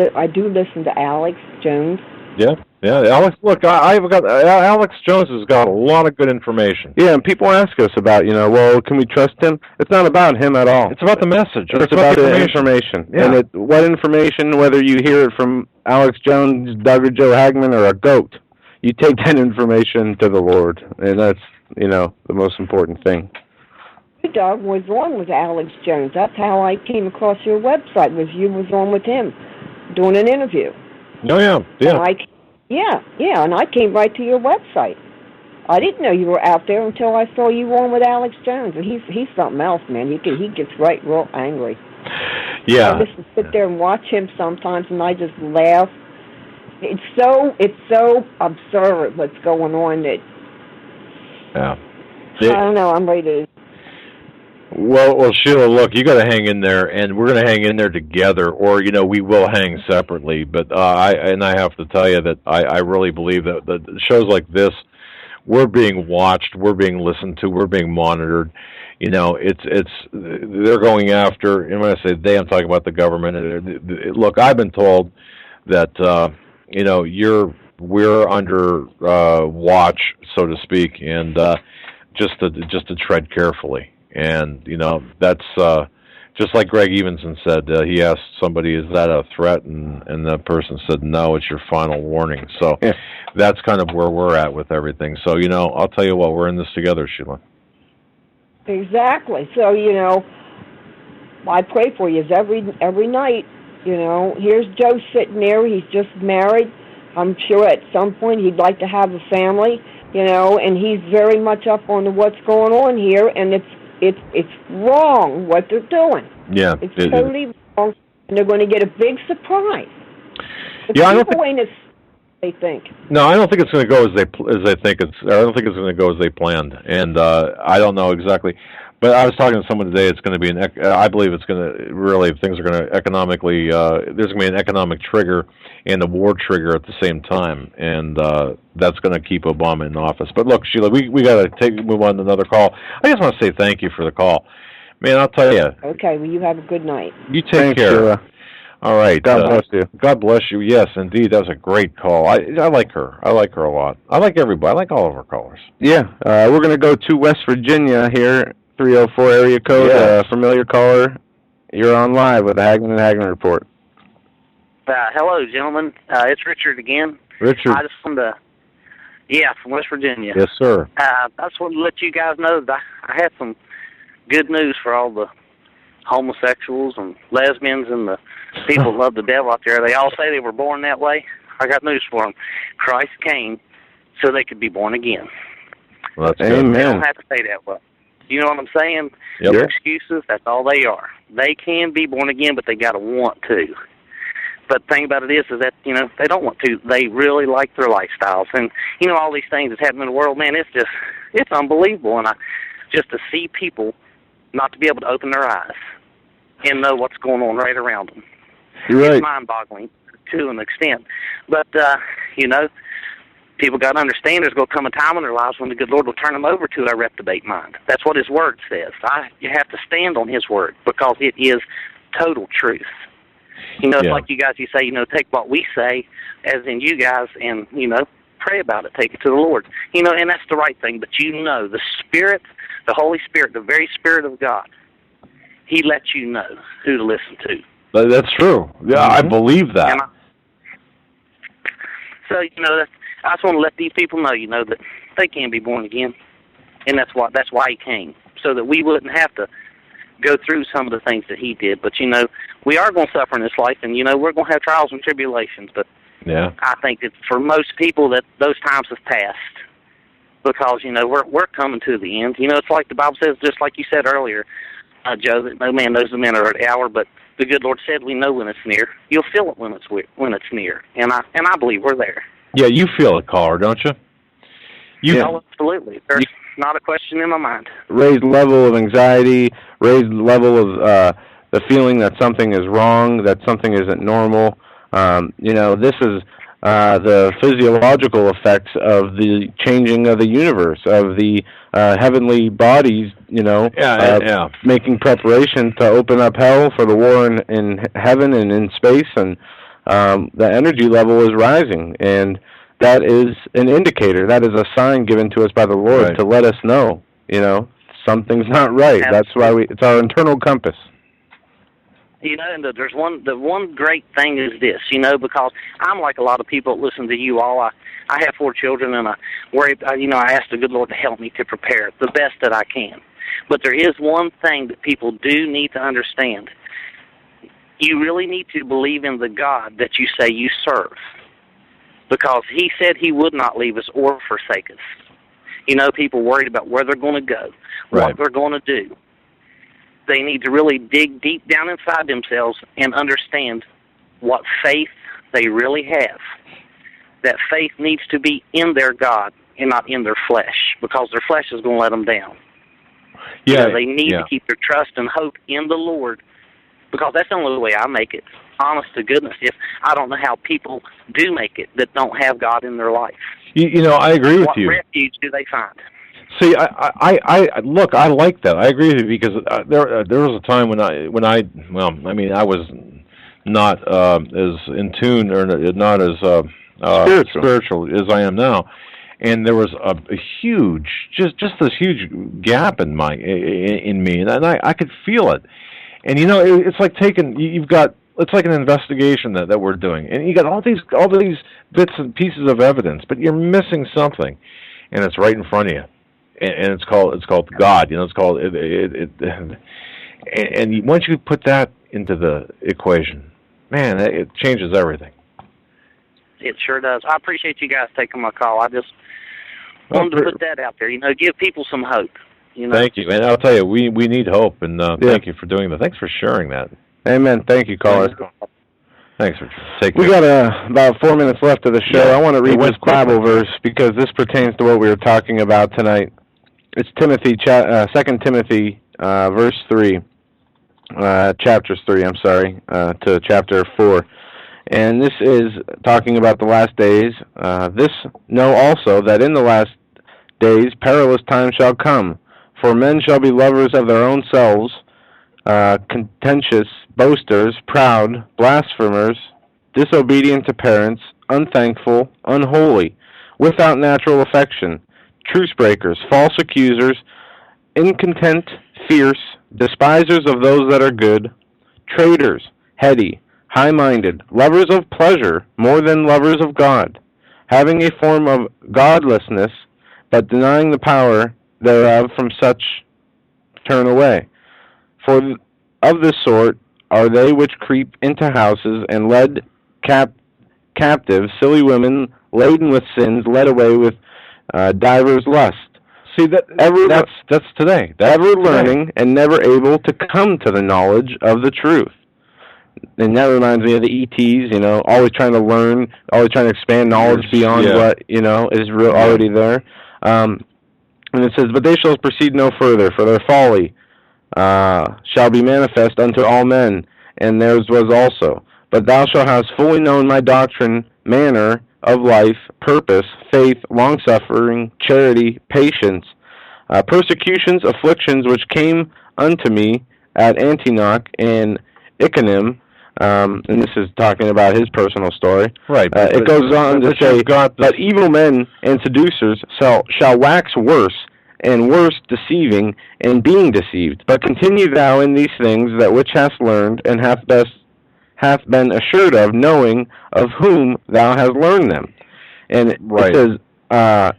listen to Alex Jones. Yeah. Alex, look, Alex Jones has got a lot of good information. Yeah, and people ask us about, well, can we trust him? It's not about him at all. It's about the message. It's about the information. Yeah. And what information, whether you hear it from Alex Jones, Doug or Joe Hagmann, or a goat, you take that information to the Lord, and that's, the most important thing. Doug was on with Alex Jones. That's how I came across your website, you was on with him doing an interview. Oh, yeah. And I came right to your website. I didn't know you were out there until I saw you on with Alex Jones, and he's something else, man. He gets real angry. Yeah. I just sit there and watch him sometimes, and I just laugh. It's so absurd what's going on that. Yeah. I don't know. I'm ready to. Well, Sheila, look, you got to hang in there, and we're going to hang in there together, or we will hang separately. But I have to tell you that I really believe that the shows like this, we're being watched, we're being listened to, we're being monitored. They're going after. And when I say they, I'm talking about the government. Look, I've been told that we're under watch, so to speak, and just to tread carefully. And that's just like Greg Evenson said. He asked somebody, "Is that a threat?" And that person said, "No, it's your final warning." So that's kind of where we're at with everything. So I'll tell you what, we're in this together, Sheila. Exactly. So I pray for you every night. Here's Joe sitting there. He's just married. I'm sure at some point he'd like to have a family. And he's very much up on what's going on here, and it's wrong what they're doing. Yeah, it's totally wrong, and they're going to get a big surprise. I don't think they think. No, I don't think it's going to go as they think it's. I don't think it's going to go as they planned, and I don't know exactly. But I was talking to someone today. It's going to be I believe it's going to really. Things are going to economically. There's going to be an economic trigger and a war trigger at the same time, and that's going to keep Obama in office. But look, Sheila, we got to move on to another call. I just want to say thank you for the call, man. I'll tell you. Okay, well, you have a good night. You take care. Sheila. All right. God bless you. God bless you. Yes, indeed. That was a great call. I like her. I like her a lot. I like everybody. I like all of our callers. Yeah. We're going to go to West Virginia here, 304 area code. Yes. Familiar caller. You're on live with the Hagmann and Hagmann Report. Hello, gentlemen. It's Richard again. Richard. I just wanted to, from West Virginia. Yes, sir. I just wanted to let you guys know that I had some good news for all the homosexuals and lesbians and the people who love the devil out there. They all say they were born that way. I got news for them. Christ came so they could be born again. Well, that's Amen. They don't have to say that way. You know what I'm saying? Yep. Their excuses, that's all they are. They can be born again, but they got to want to. But the thing about it is that, they don't want to. They really like their lifestyles. And, all these things that's happening in the world, man, it's unbelievable. And just to see people not to be able to open their eyes and know what's going on right around them. You're right. It's mind-boggling to an extent. But, people got to understand there's going to come a time in their lives when the good Lord will turn them over to a reprobate mind. That's what His Word says. You have to stand on His Word because it is total truth. It's like you guys, you say, take what we say, as in you guys, and, pray about it, take it to the Lord. And that's the right thing. But the Spirit, the Holy Spirit, the very Spirit of God, He lets you know who to listen to. That's true. Yeah, I believe that. I just want to let these people know, that they can be born again, and that's why He came, so that we wouldn't have to go through some of the things that He did. But we are going to suffer in this life, and we're going to have trials and tribulations. But I think that for most people that those times have passed, because we're coming to the end. It's like the Bible says, just like you said earlier, Joe, that no man knows the minute or the hour, but the good Lord said we know when it's near. You'll feel it when it's near, and I believe we're there. Yeah, you feel it, caller, don't you? Oh, absolutely. There's not a question in my mind. Raised level of anxiety, raised level of the feeling that something is wrong, that something isn't normal. This is the physiological effects of the changing of the universe, of the heavenly bodies, making preparation to open up hell for the war in heaven and in space, and the energy level is rising, and that is an indicator. That is a sign given to us by the Lord to let us know, something's not right. Absolutely. That's why it's our internal compass. And there's the one great thing is this, because I'm like a lot of people that listen to you all. I have 4 children, and I ask the good Lord to help me to prepare the best that I can. But there is one thing that people do need to understand. You really need to believe in the God that you say you serve, because He said He would not leave us or forsake us. People worried about where they're going to go, what they're going to do. They need to really dig deep down inside themselves and understand what faith they really have. That faith needs to be in their God and not in their flesh, because their flesh is going to let them down. They need to keep their trust and hope in the Lord, because that's the only way I make it. Honest to goodness, if I don't know how people do make it that don't have God in their life. I agree with you. What refuge do they find? See, I look. I like that. I agree with you, because there was a time when I was not as in tune, or not as spiritual as I am now. And there was a huge, just this huge gap in me, and I could feel it. And it's like it's like an investigation that we're doing, and you got all these bits and pieces of evidence, but you're missing something, and it's right in front of you, and it's called God. It's called and once you put that into the equation, man, it changes everything. It sure does. I appreciate you guys taking my call. I just wanted to put that out there. Give people some hope. Thank you, and I'll tell you, we need hope, and thank you for doing that. Thanks for sharing that. Amen. Thank you, caller. Thanks, Richard. Take care. We got about 4 minutes left of the show. I want to read this Bible verse because this pertains to what we were talking about tonight. It's 2 Timothy, verse 3, chapters 3. To chapter 4. And this is talking about the last days. This know also that in the last days perilous times shall come. For men shall be lovers of their own selves, contentious, boasters, proud, blasphemers, disobedient to parents, unthankful, unholy, without natural affection, truce breakers, false accusers, incontent, fierce, despisers of those that are good, traitors, heady, high-minded, lovers of pleasure more than lovers of God, having a form of godlessness, but denying the power thereof. From such turn away. For of this sort are they which creep into houses, and led captive silly women laden with sins, led away with divers lusts. See, that's today. Ever learning and never able to come to the knowledge of the truth. And that reminds me of the ETs, always trying to learn, always trying to expand knowledge beyond what, is already there. And it says, but they shall proceed no further, for their folly shall be manifest unto all men, and theirs was also. But thou shalt have fully known my doctrine, manner of life, purpose, faith, longsuffering, charity, patience, persecutions, afflictions, which came unto me at Antioch and Iconium. And this is talking about his personal story. Right. It goes on to say, but evil men and seducers shall wax worse, and worse, deceiving, and being deceived. But continue thou in these things that which hast learned, and hath been assured of, knowing of whom thou hast learned them. And it says,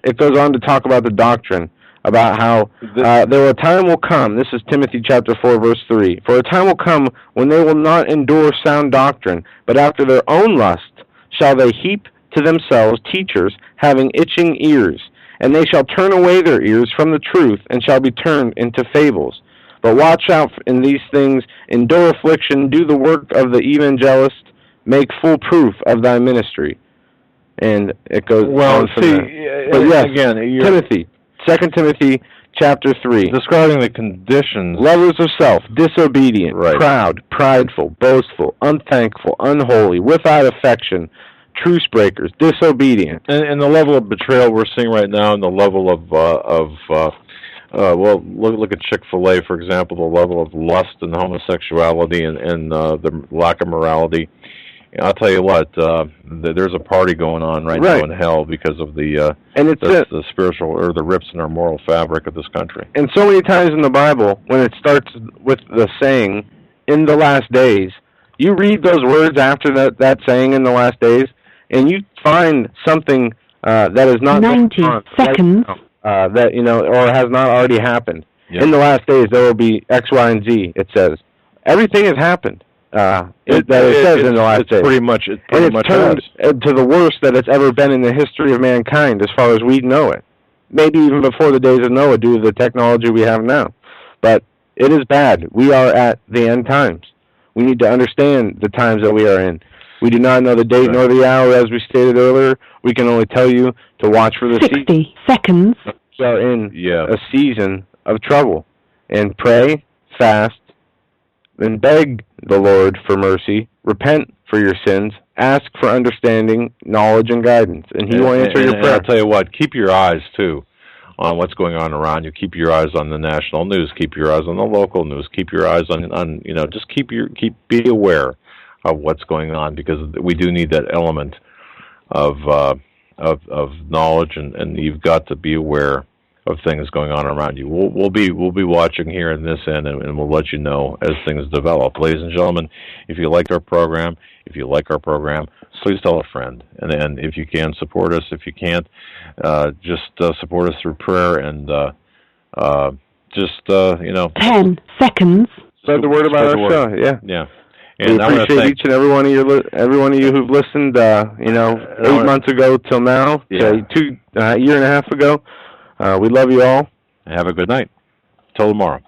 it goes on to talk about the doctrine, about how there a time will come, this is Timothy chapter 4, verse 3, for a time will come when they will not endure sound doctrine, but after their own lust shall they heap to themselves teachers having itching ears, and they shall turn away their ears from the truth, and shall be turned into fables. But watch out in these things, endure affliction, do the work of the evangelist, make full proof of thy ministry. And it goes on from there. But yes, again, Timothy, 2 Timothy chapter 3. Describing the conditions. Lovers of self, disobedient, proud, prideful, boastful, unthankful, unholy, without affection, truce breakers, disobedient. And the level of betrayal we're seeing right now, and the level of look at Chick-fil-A, for example, the level of lust and homosexuality and the lack of morality. I'll tell you what, there's a party going on right now in hell because of the spiritual, or the rips in our moral fabric of this country. And so many times in the Bible, when it starts with the saying, in the last days, you read those words after that saying, in the last days, and you find something that is not 90 seconds. That, or has not already happened. Yep. In the last days, there will be X, Y, and Z, it says. Everything has happened. It says in the last days. Pretty much turned to the worst that it's ever been in the history of mankind, as far as we know it. Maybe even before the days of Noah, due to the technology we have now. But it is bad. We are at the end times. We need to understand the times that we are in. We do not know the date nor the hour, as we stated earlier. We can only tell you to watch for the 60 seconds. We are in a season of trouble. And pray, fast, and beg the Lord for mercy. Repent for your sins. Ask for understanding, knowledge, and guidance. And He will answer your prayer. I'll tell you what, keep your eyes, too, on what's going on around you. Keep your eyes on the national news. Keep your eyes on the local news. Keep your eyes on just be aware of what's going on, because we do need that element of knowledge, and you've got to be aware of things going on around you. We'll be watching here in this end, and we'll let you know as things develop. Ladies and gentlemen, if you like our program, please tell a friend, and if you can, support us. If you can't, just support us through prayer and 10 seconds. Spread the word about our show. Yeah. And we appreciate each and every one of you who've listened. 8 months ago till now, year and a half ago. We love you all. Have a good night. Till tomorrow.